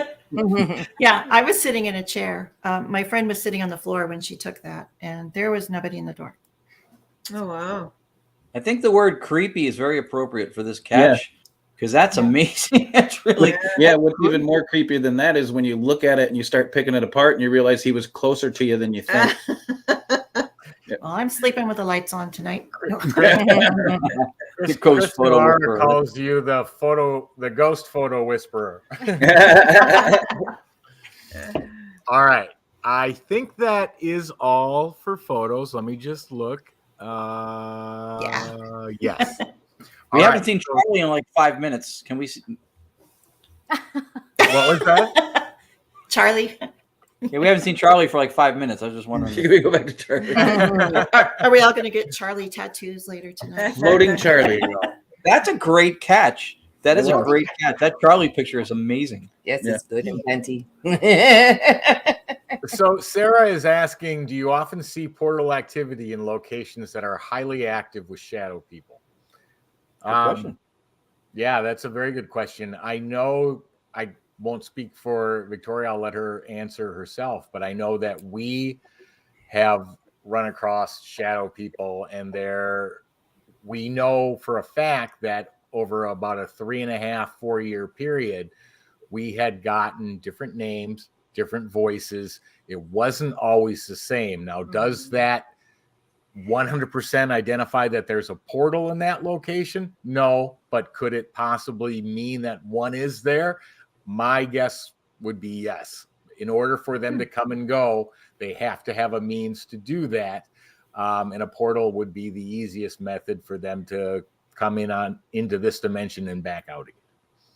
Yeah, I was sitting in a chair. My friend was sitting on the floor when she took that, and there was nobody in the door. Oh wow. I think the word creepy is very appropriate for this catch because that's amazing. That's really Yeah, what's even more creepy than that is when you look at it and you start picking it apart and you realize he was closer to you than you think. Well, I'm sleeping with the lights on tonight. It goes Chris photo Millar whisperer. calls you the ghost photo whisperer. All right. I think that is all for photos. Let me just look. Yes. We All haven't right. seen Charlie in like 5 minutes. Can we see? What was that? Charlie, Yeah, we haven't seen Charlie for like 5 minutes. I was just wondering. Should we go back to Charlie? are we all going to get Charlie tattoos later tonight? Floating Charlie. That's a great catch. That is a Yeah. great catch. That Charlie picture is amazing. Yes, it's good and plenty. So Sarah is asking, do you often see portal activity in locations that are highly active with shadow people? Good question. Yeah, that's a very good question. I know I won't speak for Victoria. I'll let her answer herself, but I know that we have run across shadow people, and we know for a fact that over about a 3.5-4 year period, we had gotten different names, different voices. It wasn't always the same. Now, does that 100% identify that there's a portal in that location? No, but could it possibly mean that one is there? My guess would be yes. In order for them to come and go, they have to have a means to do that. And a portal would be the easiest method for them to come into this dimension and back out again.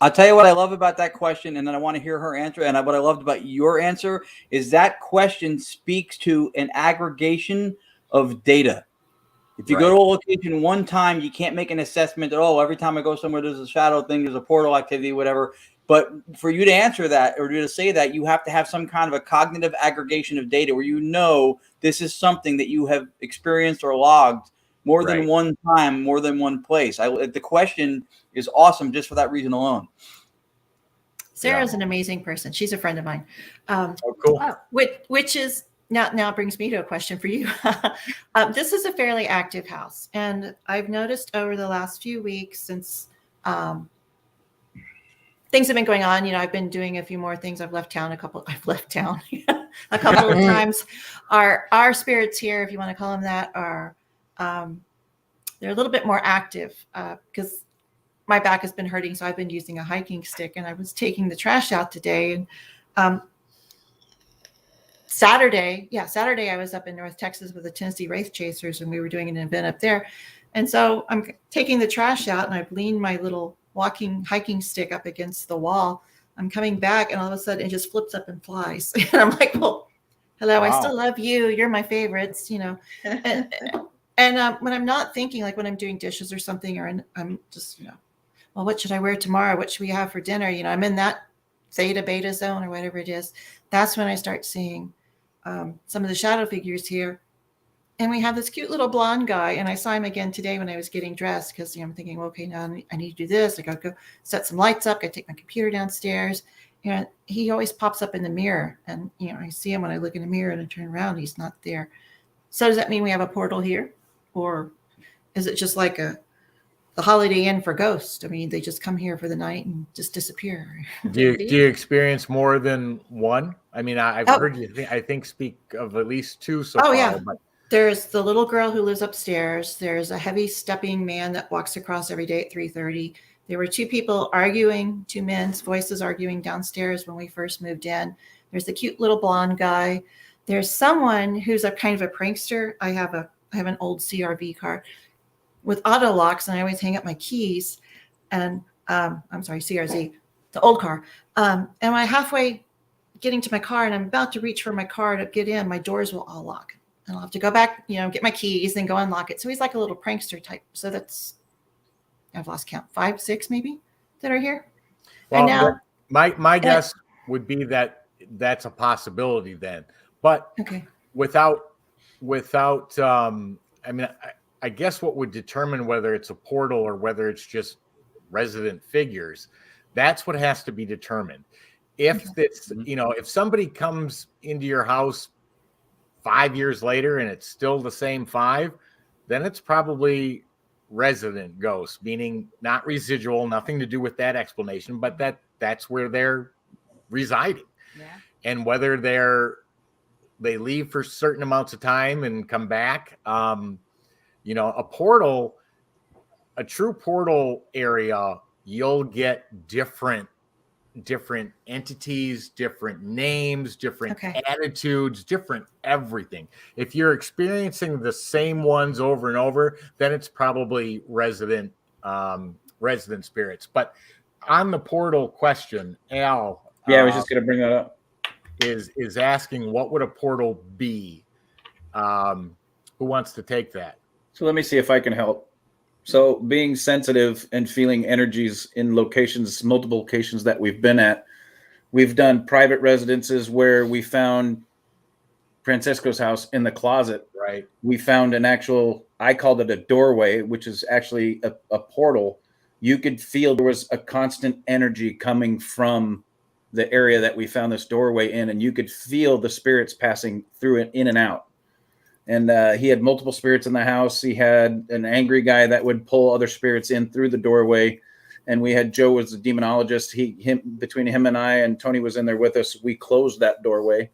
I'll tell you what I love about that question, and then I want to hear her answer. And what I loved about your answer is that question speaks to an aggregation of data. If you go to a location one time, you can't make an assessment that, oh, every time I go somewhere, there's a shadow thing, there's a portal activity, whatever. But for you to answer that or to say that, you have to have some kind of a cognitive aggregation of data where you know this is something that you have experienced or logged more than one time, more than one place. The question is awesome just for that reason alone. Sarah's an amazing person. She's a friend of mine. Cool. Which is now brings me to a question for you. This is a fairly active house, and I've noticed over the last few weeks since things have been going on. You know, I've been doing a few more things. I've left town a couple of times. Our spirits here, if you want to call them that, are they're a little bit more active because my back has been hurting. So I've been using a hiking stick, and I was taking the trash out today. And Saturday, I was up in North Texas with the Tennessee Wraith Chasers, and we were doing an event up there. And so I'm taking the trash out, and I've leaned my little hiking stick up against the wall. I'm coming back, and all of a sudden it just flips up and flies. And I'm like, well, hello, I still love you. You're my favorites, you know. And when I'm not thinking, like when I'm doing dishes or something, or I'm just, you know, well, what should I wear tomorrow? What should we have for dinner? You know, I'm in that theta beta zone or whatever it is. That's when I start seeing some of the shadow figures here. And we have this cute little blonde guy, and I saw him again today when I was getting dressed because, you know, I'm thinking, well, okay, now I need to do this. I got to go set some lights up. I take my computer downstairs, and he always pops up in the mirror. And, you know, I see him when I look in the mirror and I turn around, he's not there. So does that mean we have a portal here? Or is it just like the Holiday Inn for ghosts? I mean, they just come here for the night and just disappear. Do you experience more than one? I mean, I've heard you, I think, speak of at least two so far. Yeah. But there's the little girl who lives upstairs. There's a heavy stepping man that walks across every day at 3:30. There were two people arguing, two men's voices arguing downstairs when we first moved in. There's the cute little blonde guy. There's someone who's a kind of a prankster. I have an old CRV car with auto locks, and I always hang up my keys. And I'm sorry, CRZ, the old car. And when I halfway getting to my car and I'm about to reach for my car to get in, my doors will all lock. And I'll have to go back, you know, get my keys, then go unlock it. So he's like a little prankster type. So that's, I've lost count, 5, 6 maybe that are here. Well, and now my guess would be that that's a possibility then. But without I mean, I guess what would determine whether it's a portal or whether it's just resident figures, that's what has to be determined. If it's, you know, if somebody comes into your house 5 years later and it's still the same 5, then it's probably resident ghosts, meaning not residual, nothing to do with that explanation, but that's where they're residing. Yeah. And whether they leave for certain amounts of time and come back, you know, a true portal area, you'll get different entities, different names, different attitudes, different everything. If you're experiencing the same ones over and over, then it's probably resident spirits. But on the portal question, Al, I was just going to bring that up, is asking, what would a portal be? Who wants to take that? So let me see if I can help. So being sensitive and feeling energies in locations, multiple locations that we've been at, we've done private residences where we found Francisco's house in the closet. Right. We found an actual, I called it a doorway, which is actually a portal. You could feel there was a constant energy coming from the area that we found this doorway in, and you could feel the spirits passing through it, in and out. And he had multiple spirits in the house. He had an angry guy that would pull other spirits in through the doorway. And we had Joe was a demonologist. Between him and I, and Tony was in there with us, we closed that doorway.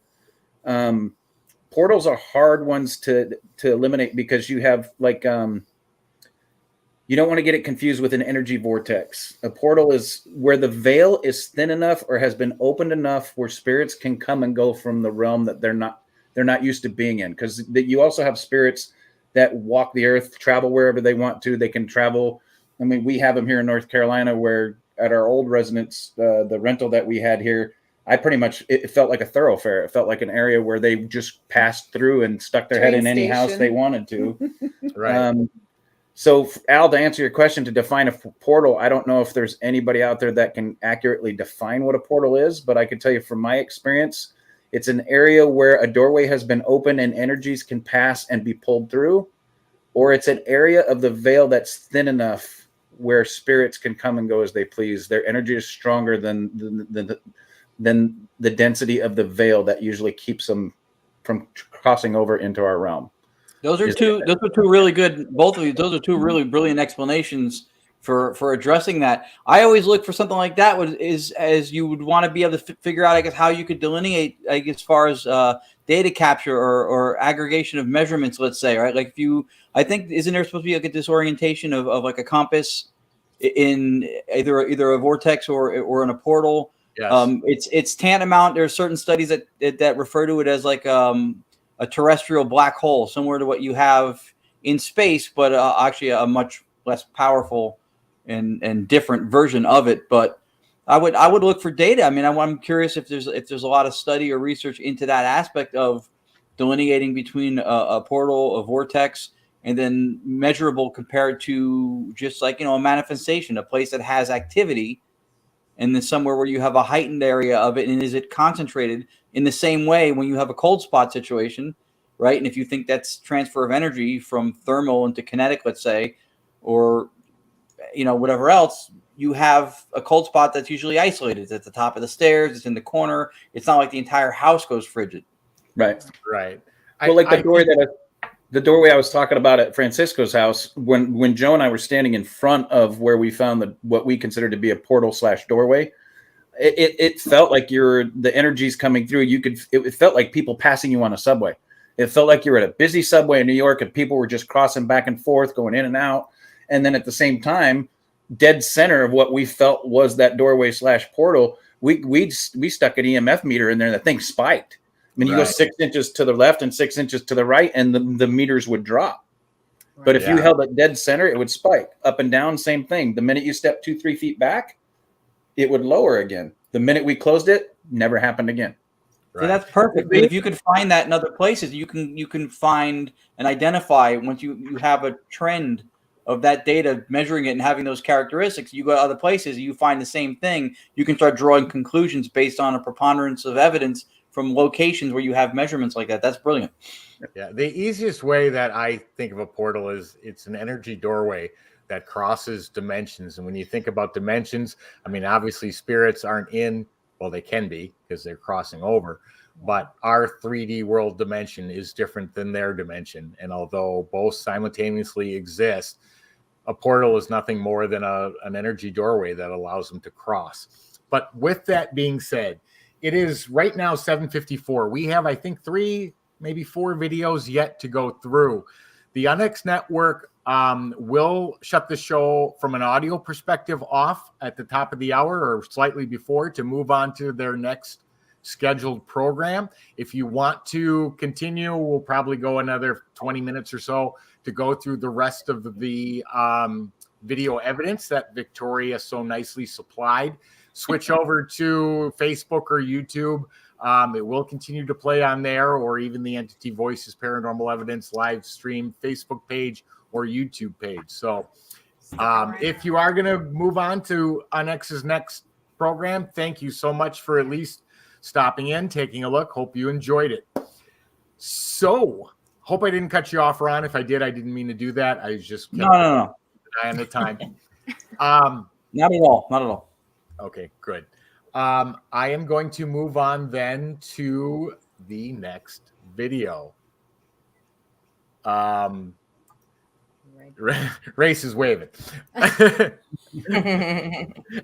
Portals are hard ones to eliminate because you have like, you don't want to get it confused with an energy vortex. A portal is where the veil is thin enough or has been opened enough where spirits can come and go from the realm that they're not used to being in, because you also have spirits that walk the earth, travel wherever they want to. They can travel. I mean, we have them here in North Carolina where at our old residence, the rental that we had here, pretty much, it felt like a thoroughfare. It felt like an area where they just passed through and stuck their head in any house they wanted to. Right. So, Al, to answer your question, to define a portal, I don't know if there's anybody out there that can accurately define what a portal is, but I can tell you from my experience, it's an area where a doorway has been opened and energies can pass and be pulled through, or it's an area of the veil that's thin enough where spirits can come and go as they please. Their energy is stronger than the density of the veil that usually keeps them from crossing over into our realm. Those are two really good. Both of you. Those are two really brilliant explanations for addressing that. I always look for something like that. As you would want to be able to figure out, I guess, how you could delineate, I guess, as far as data capture or aggregation of measurements. Let's say, right? Like I think, isn't there supposed to be like a disorientation of like a compass in either a vortex or in a portal? Yes. It's tantamount. There are certain studies that refer to it as like a terrestrial black hole, similar to what you have in space, but actually a much less powerful and different version of it. But I would look for data. I mean, I'm curious if there's a lot of study or research into that aspect of delineating between a portal, a vortex, and then measurable compared to just like, a manifestation, a place that has activity, and then somewhere where you have a heightened area of it. And is it concentrated in the same way when you have a cold spot situation, right? And if you think that's transfer of energy from thermal into kinetic, let's say, or, whatever else, you have a cold spot that's usually isolated. It's at the top of the stairs. It's in the corner. It's not like the entire house goes frigid. Right. Right. Well, like the doorway I was talking about at Francisco's house, when Joe and I were standing in front of where we found what we considered to be a portal / doorway, it felt like the energies coming through. It felt like people passing you on a subway. It felt like you were at a busy subway in New York and people were just crossing back and forth, going in and out. And then at the same time, dead center of what we felt was that doorway / portal, we stuck an EMF meter in there and the thing spiked. I mean, you go 6 inches to the left and 6 inches to the right, and the meters would drop. Right. But if you held it dead center, it would spike. Up and down, same thing. The minute you step 2-3 feet back, it would lower again. The minute we closed it, never happened again. Right. So that's perfect. But if you could find that in other places, you can find and identify once you have a trend of that data, measuring it and having those characteristics. You go to other places, you find the same thing. You can start drawing conclusions based on a preponderance of evidence from locations where you have measurements like that. That's brilliant. Yeah, the easiest way that I think of a portal is it's an energy doorway that crosses dimensions. And when you think about dimensions, I mean, obviously spirits aren't well, they can be because they're crossing over, but our 3D world dimension is different than their dimension. And although both simultaneously exist, a portal is nothing more than an energy doorway that allows them to cross. But with that being said, it is right now 7:54. We have, I think, 3, maybe 4 videos yet to go through. The KUNX network will shut the show from an audio perspective off at the top of the hour or slightly before to move on to their next scheduled program. If you want to continue, we'll probably go another 20 minutes or so to go through the rest of the video evidence that Victoria so nicely supplied. Switch over to Facebook or YouTube. It will continue to play on there, or even the Entity Voices Paranormal Evidence live stream Facebook page or YouTube page. So if you are going to move on to KUNX's next program, thank you so much for at least stopping in, taking a look. Hope you enjoyed it. So hope I didn't cut you off, Ron. If I did, I didn't mean to do that. I was just no. Eye on the time. Not at all. Okay, good. I am going to move on then to the next video. Race is waving.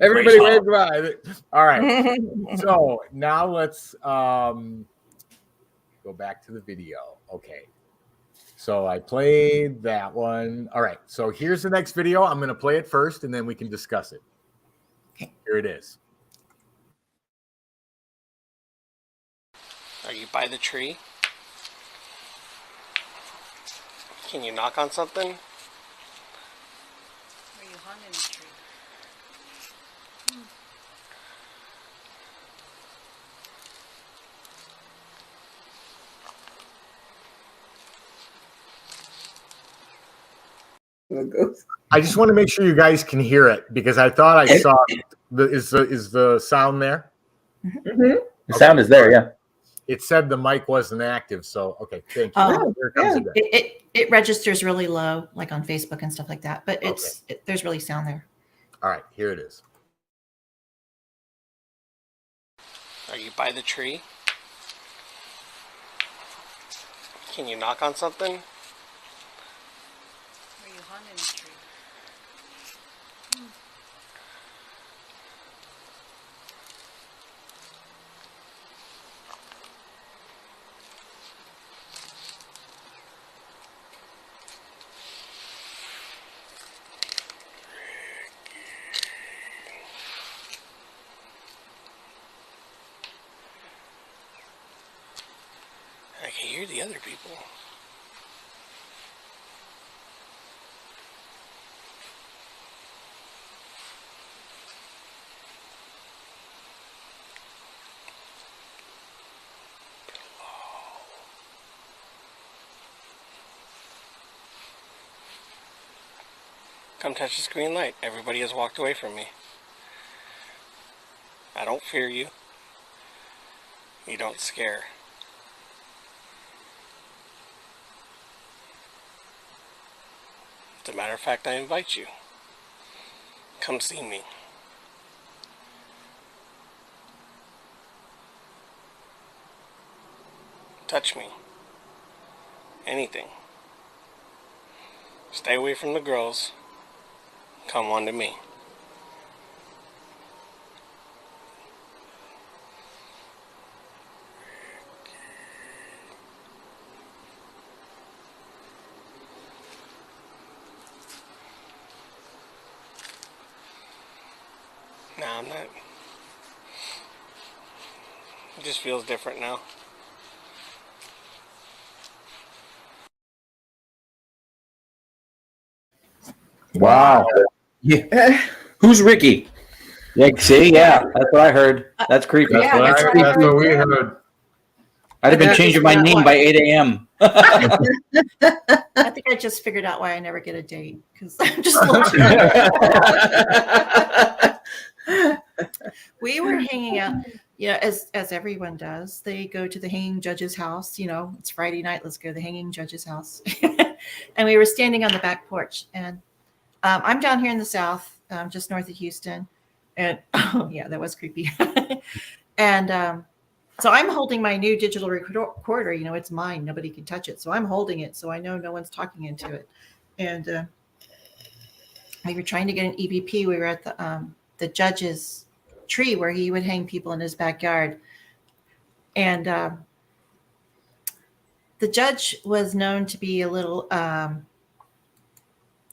Everybody wave goodbye. All right. So now let's go back to the video. Okay. So I played that one. All right. So here's the next video. I'm going to play it first, and then we can discuss it. Okay. Here it is. Are you by the tree? Can you knock on something? Are you hung in the tree? I just want to make sure you guys can hear it because I thought I saw is the sound there? The sound is there, yeah. It said the mic wasn't active, so okay, thank you. Here comes again. It registers really low, like on Facebook and stuff like that. But there's really sound there. All right, here it is. Are you by the tree? Can you knock on something? Are you hung in the tree? I can hear the other people. Come touch this green light. Everybody has walked away from me. I don't fear you. You don't scare. As a matter of fact, I invite you. Come see me. Touch me. Anything. Stay away from the girls. Come on to me. Nah, I'm not. It just feels different now. Wow. Yeah. Who's Ricky? Yeah, see, yeah, that's what I heard. That's creepy. That's what we heard. I'd have been changing my name by 8 a.m. I think I just figured out why I never get a date because I'm just we were hanging out, as everyone does. They go to the hanging judge's house. It's Friday night. Let's go to the hanging judge's house. And we were standing on the back porch. And I'm down here in the South, just north of Houston. And that was creepy. And so I'm holding my new digital recorder. It's mine. Nobody can touch it. So I'm holding it. So I know no one's talking into it. And we were trying to get an EVP. We were at the judge's tree where he would hang people in his backyard. And the judge was known to be a little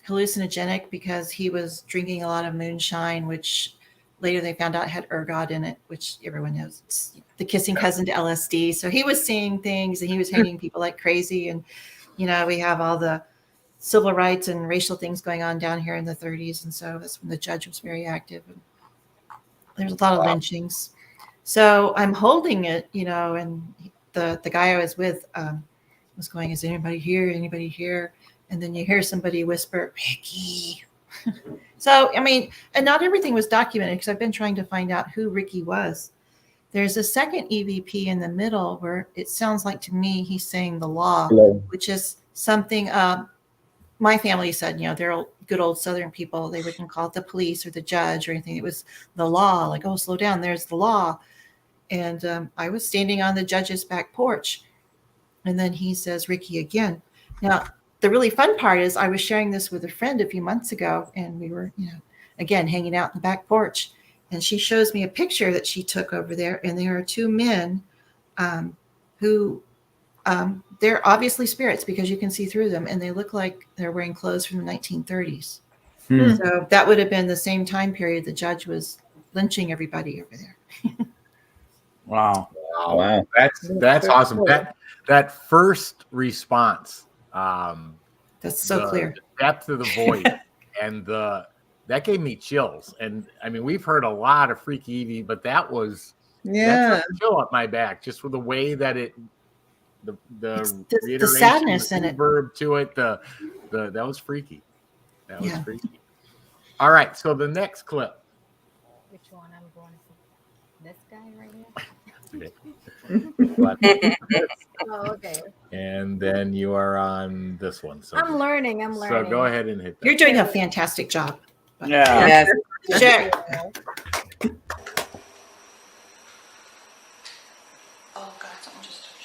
hallucinogenic because he was drinking a lot of moonshine, which later they found out had ergot in it, which everyone knows. It's the kissing cousin to LSD. So he was seeing things and he was hanging people like crazy. And, we have all the civil rights and racial things going on down here in the 30s. And so that's when the judge was very active. And there's a lot of lynchings. So I'm holding it, and the guy I was with was going, is anybody here? Anybody here? And then you hear somebody whisper, Ricky. So, and not everything was documented because I've been trying to find out who Ricky was. There's a second EVP in the middle where it sounds like to me he's saying the law, which is something my family said, they're good old Southern people. They wouldn't call it the police or the judge or anything. It was the law, like, oh, slow down, there's the law. And I was standing on the judge's back porch. And then he says, Ricky again. Now, the really fun part is I was sharing this with a friend a few months ago, and we were, again, hanging out in the back porch. And she shows me a picture that she took over there. And there are two men who they're obviously spirits because you can see through them. And they look like they're wearing clothes from the 1930s. So that would have been the same time period the judge was lynching everybody over there. Wow. That's awesome. That first response. That's so clear. The depth of the voice and that gave me chills. And we've heard a lot of freaky EV, but that was that's a chill up my back just with the way that the sadness in it, verb to it. That was freaky. That was freaky. All right, so the next clip. Which one I'm going for? This guy right here? Oh, okay. And then you are on this one. So I'm learning. So go ahead and hit that. You're doing a fantastic job. Yeah. Yes. Sure. Oh God, something just touched.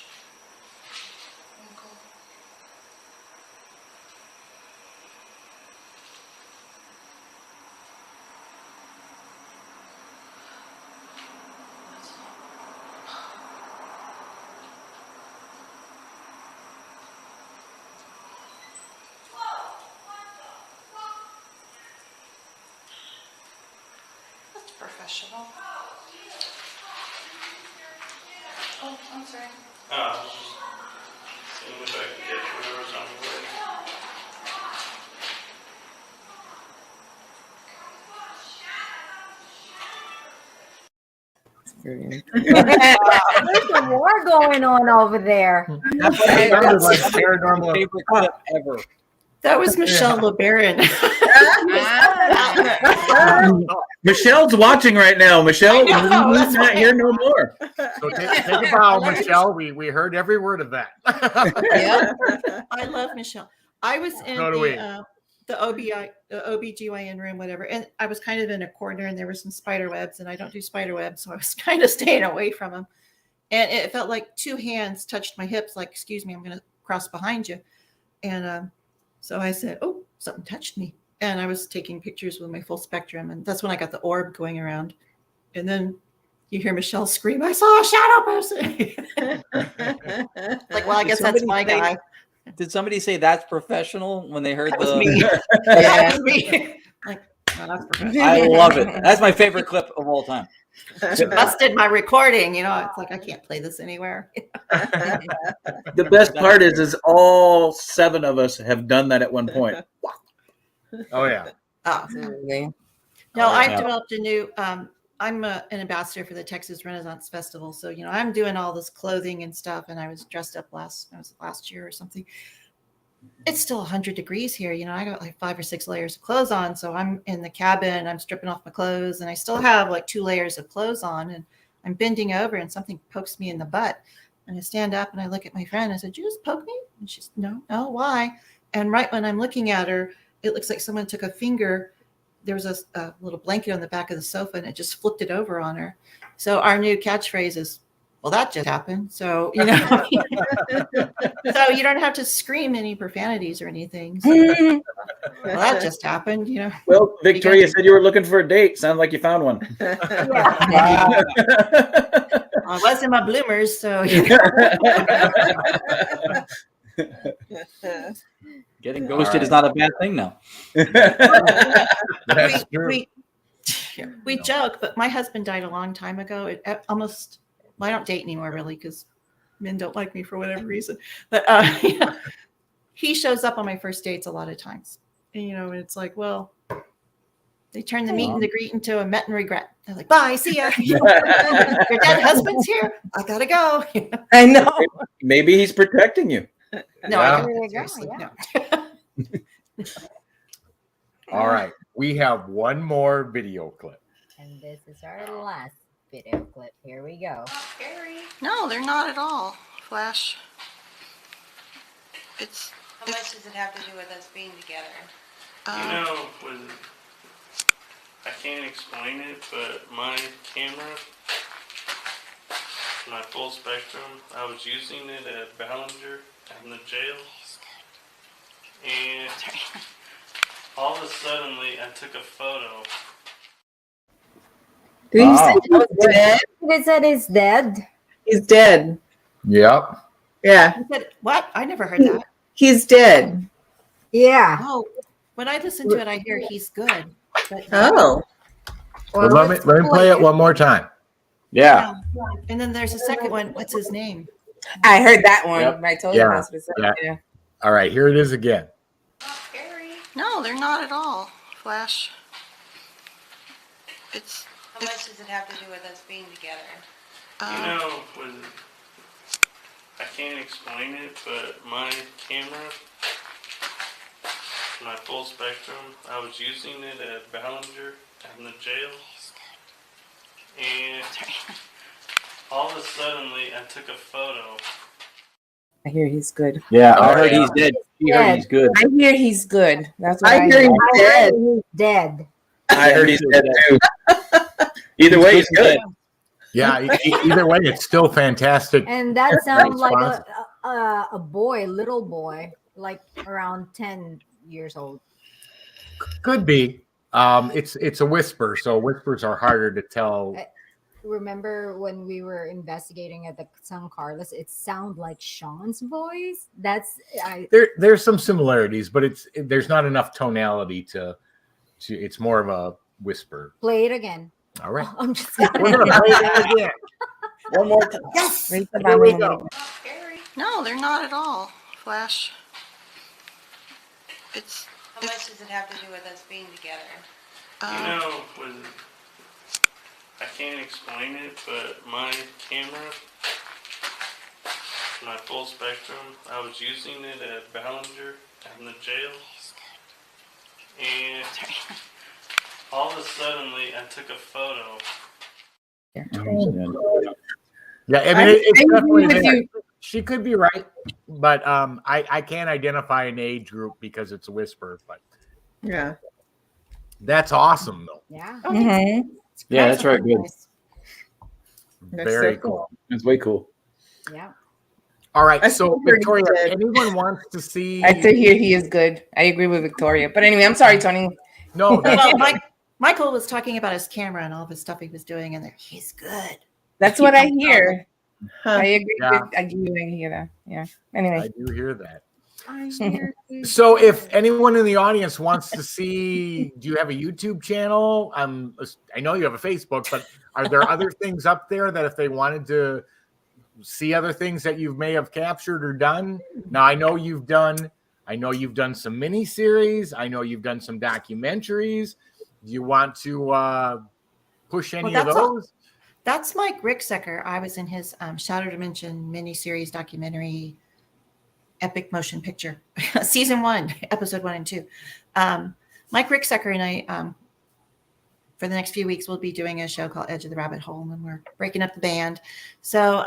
That's professional. Oh, I'm sorry. I was just seeing if I could catch whatever's on the way. There's some war going on over there. That sounded like paranormal. Favorite clip ever. That was Michelle LeBaron. Michelle's watching right now. Michelle, I know, we're that's not right. here no more. So take a bow, Michelle. We heard every word of that. I love Michelle. I was in So do we. the OBGYN room, whatever, and I was kind of in a corner, and there were some spider webs, and I don't do spider webs, so I was kind of staying away from them. And it felt like two hands touched my hips, like, "Excuse me, I'm going to cross behind you." And so I said, "Oh, something touched me," and I was taking pictures with my full spectrum, and that's when I got the orb going around. And then you hear Michelle scream, "I saw a shadow person!" Like, well, I guess that's my guy. Did somebody say that's professional when they heard That was the? me. That was me. Like, oh, that's professional. I love it. That's my favorite clip of all time. She busted my recording. You know, it's like I can't play this anywhere. The best part is all 7 of us have done that at one point. Oh yeah. Absolutely. No, I've Yeah. developed a new. I'm an ambassador for the Texas Renaissance Festival, so you know I'm doing all this clothing and stuff. And I was dressed up last year or something. It's still 100 degrees here. You know, I got like 5 or 6 layers of clothes on, so I'm in the cabin. I'm stripping off my clothes, and I still have like 2 layers of clothes on. And I'm bending over, and something pokes me in the butt. And I stand up and I look at my friend. I said, "Did you just poke me?" And she's, "No, why?" And right when I'm looking at her, it looks like someone took a finger. There was a little blanket on the back of the sofa, and it just flipped it over on her. So our new catchphrase is, "Well, that just happened." So, you know, so you don't have to scream any profanities or anything. So, well, that just happened, you know. Well, Victoria said you were looking for a date. Sounded like you found one. I was in my bloomers, so. You know. Getting ghosted is not a bad thing now. That's true. We joke, but my husband died a long time ago. Well, I don't date anymore really because men don't like me for whatever reason. But yeah, he shows up on my first dates a lot of times. And, you know, it's like, well, they turn the meet and the greet into a met and regret. They're like, "Bye, see ya." Your dead husband's here. I gotta go. I know. Maybe he's protecting you. No, Yeah. I There you don't. go, Seriously, yeah. no. All right. We have one more video clip. And this is our last video clip. Here we go. No, they're not at all. Flash. It's. How much does it have to do with us being together? You know, I can't explain it, but my camera, my full spectrum, I was using it at Ballinger in the jail. And all of a sudden, I took a photo. Did you say he was dead? They said he's dead. He's dead. Yep. Yeah, I said, what? I never heard that. he's dead. Yeah. Oh, when I listen to it, I hear he's good. But Oh, Well, let me play it one more time. Yeah. And then there's a second one. What's his name? I heard that one. Yep. I told you Yeah. that's what it said. Yeah. Yeah. All right, here it is again. No, they're not at all. Flash. It's. How much does it have to do with us being together? You know, I can't explain it, but my camera, my full spectrum. I was using it at Ballinger in the jail. And all of a sudden, I took a photo. I hear he's good. Yeah, I heard he's dead. She heard he's good. I hear he's good. That's what I hear he's dead. He's dead. I heard he's dead too. Either way, he's good. Yeah, either way, it's still fantastic. And that sounds response. like a boy, little boy, like around 10 years old. Could be. It's a whisper, so whispers are harder to tell. Remember when we were investigating at the San Carlos, it sounded like Sean's voice. There's some similarities, but there's not enough tonality to it's more of a whisper. Play it again. All right. I'm just We're gonna play it again. One more time. Yes. Here we go. No, they're not at all, Flash. How much does it have to do with us being together? I can't explain it, but my camera, my full spectrum, I was using it at Ballinger in the jail. And all of a sudden, I took a photo. Yeah, I mean, it's definitely there. She could be right, but I can't identify an age group because it's a whisper. But yeah, that's awesome, though. Yeah. Mm-hmm. Yeah, that's very good. Very cool. It's way cool. Yeah. All right, so Victoria, anyone wants to see? I still hear he is good. I agree with Victoria. But anyway, I'm sorry, Tony. No, well, Michael was talking about his camera and all of his stuff he was doing, and he's good. That's what I hear. I agree. Yeah. I do hear that. Yeah. Anyway, I do hear that. So if anyone in the audience wants to see, do you have a YouTube channel? I know you have a Facebook, but are there other things up there that if they wanted to see other things that you may have captured or done? Now I know you've done some mini-series. I know you've done some documentaries. Do you want to push any of those? That's Mike Ricksecker. I was in his Shadow Dimension miniseries documentary epic motion picture, season 1, episode 1 and 2. Mike Ricksecker and I, for the next few weeks, we'll be doing a show called Edge of the Rabbit Hole, and we're breaking up the band. So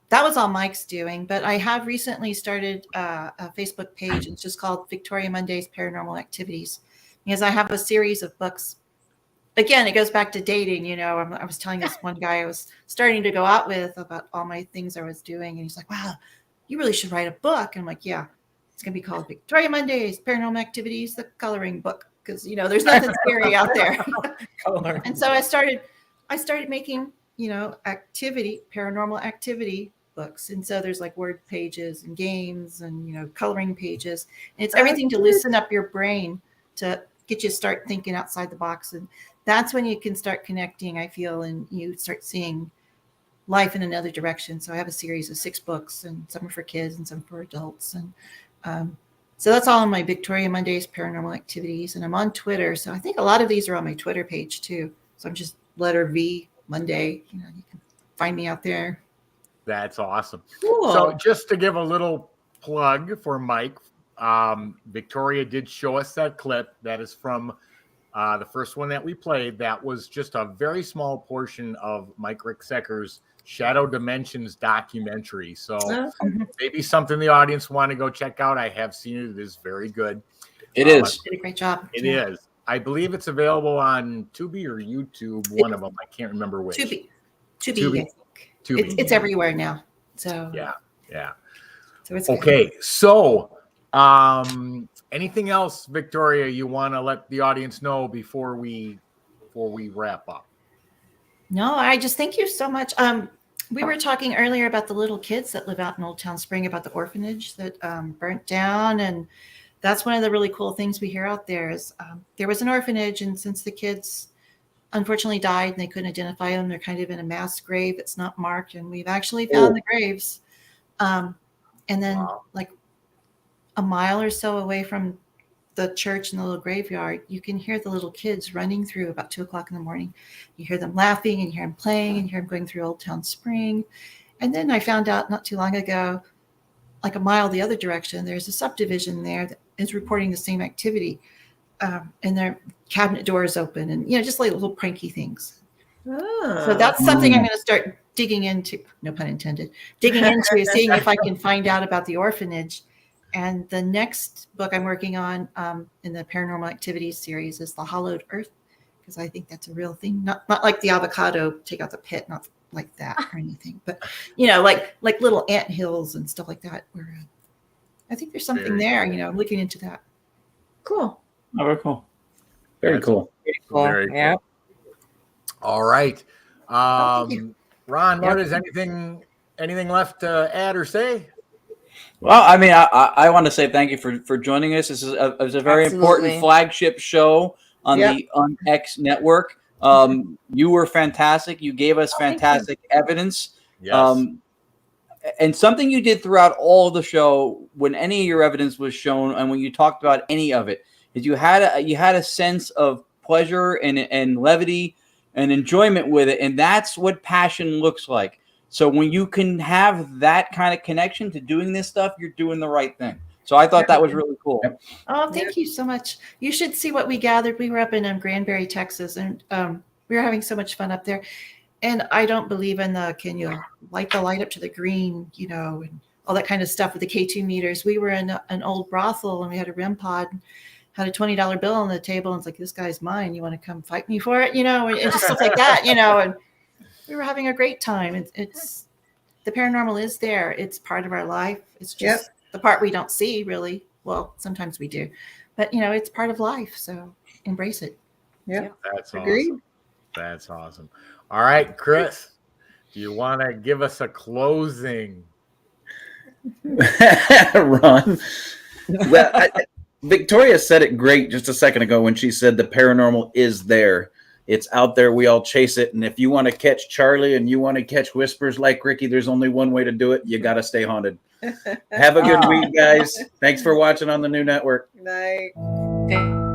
that was all Mike's doing, but I have recently started a Facebook page. It's just called Victoria Mundae's Paranormal Activities, because I have a series of books. Again, it goes back to dating. I was telling this one guy I was starting to go out with about all my things I was doing, and he's like, wow, you really should write a book. And I'm like, yeah, it's going to be called Victoria Mundae's Paranormal Activities, the coloring book, because, there's nothing scary out there. And so I started making, paranormal activity books. And so there's like word pages and games and, coloring pages. And it's everything to loosen up your brain to get you to start thinking outside the box. And that's when you can start connecting, I feel, and you start seeing life in another direction. So I have a series of 6 books, and some are for kids and some for adults. And so that's all on my Victoria Mundae's Paranormal Activities. And I'm on Twitter. So I think a lot of these are on my Twitter page too. So I'm just letter V Mundae. You can find me out there. That's awesome. Cool. So just to give a little plug for Mike, Victoria did show us that clip. That is from the first one that we played. That was just a very small portion of Mike Ricksecker's Shadow Dimensions documentary. So maybe something the audience want to go check out. I have seen it. It is very good. It is. Did a great job. It is. I believe it's available on Tubi or YouTube. One of them. I can't remember which. Tubi. I think. Tubi. It's everywhere now. So yeah. So it's okay. good. So anything else, Victoria, you want to let the audience know before we wrap up? No, I just thank you so much. We were talking earlier about the little kids that live out in Old Town Spring, about the orphanage that burnt down. And that's one of the really cool things we hear out there is there was an orphanage. And since the kids unfortunately died and they couldn't identify them, they're kind of in a mass grave. It's not marked. And we've actually found the graves. And then like a mile or so away from the church and the little graveyard, you can hear the little kids running through about 2:00 in the morning. You hear them laughing and you hear them playing and you hear them going through Old Town Spring. And then I found out not too long ago, like a mile the other direction, there's a subdivision there that is reporting the same activity, and their cabinet doors open, and just like little pranky things. So that's something I'm going to start digging into. No pun intended. Digging into, seeing if I can find out about the orphanage. And the next book I'm working on in the Paranormal Activities series is The Hollowed Earth, because I think that's a real thing. Not like the avocado, take out the pit, not like that or anything, but like little ant hills and stuff like that. Where I think there's something there. I'm looking into that. Cool. Oh, very cool. Very cool. Very cool. Yeah. All right. you. Ron, Marta, is anything left to add or say? Well, I mean, I want to say thank you for joining us. This is it was a very important flagship show on the KUNX network. You were fantastic. You gave us fantastic evidence. Yes. And something you did throughout all of the show, when any of your evidence was shown, and when you talked about any of it, is you had a sense of pleasure and levity and enjoyment with it, and that's what passion looks like. So when you can have that kind of connection to doing this stuff, you're doing the right thing. So I thought that was really cool. Oh, thank you so much. You should see what we gathered. We were up in Granbury, Texas, and we were having so much fun up there. And I don't believe in can you light the light up to the green, and all that kind of stuff with the K2 meters. We were in an old brothel, and we had a REM pod, and had a $20 bill on the table, and it's like, this guy's mine. You want to come fight me for it? And just stuff like that, and we were having a great time. It's the paranormal is there. It's part of our life. It's just the part we don't see, really. Well, sometimes we do, but it's part of life. So embrace it. Yeah, that's agreed. Awesome. That's awesome. All right, Chris, do you want to give us a closing? Ron. Well, Victoria said it great just a second ago when she said the paranormal is there. It's out there. We all chase it. And if you want to catch Charlie and you want to catch whispers like Ricky, there's only one way to do it. You got to stay haunted. Have a good week, guys. Thanks for watching on the new network. Night. Okay.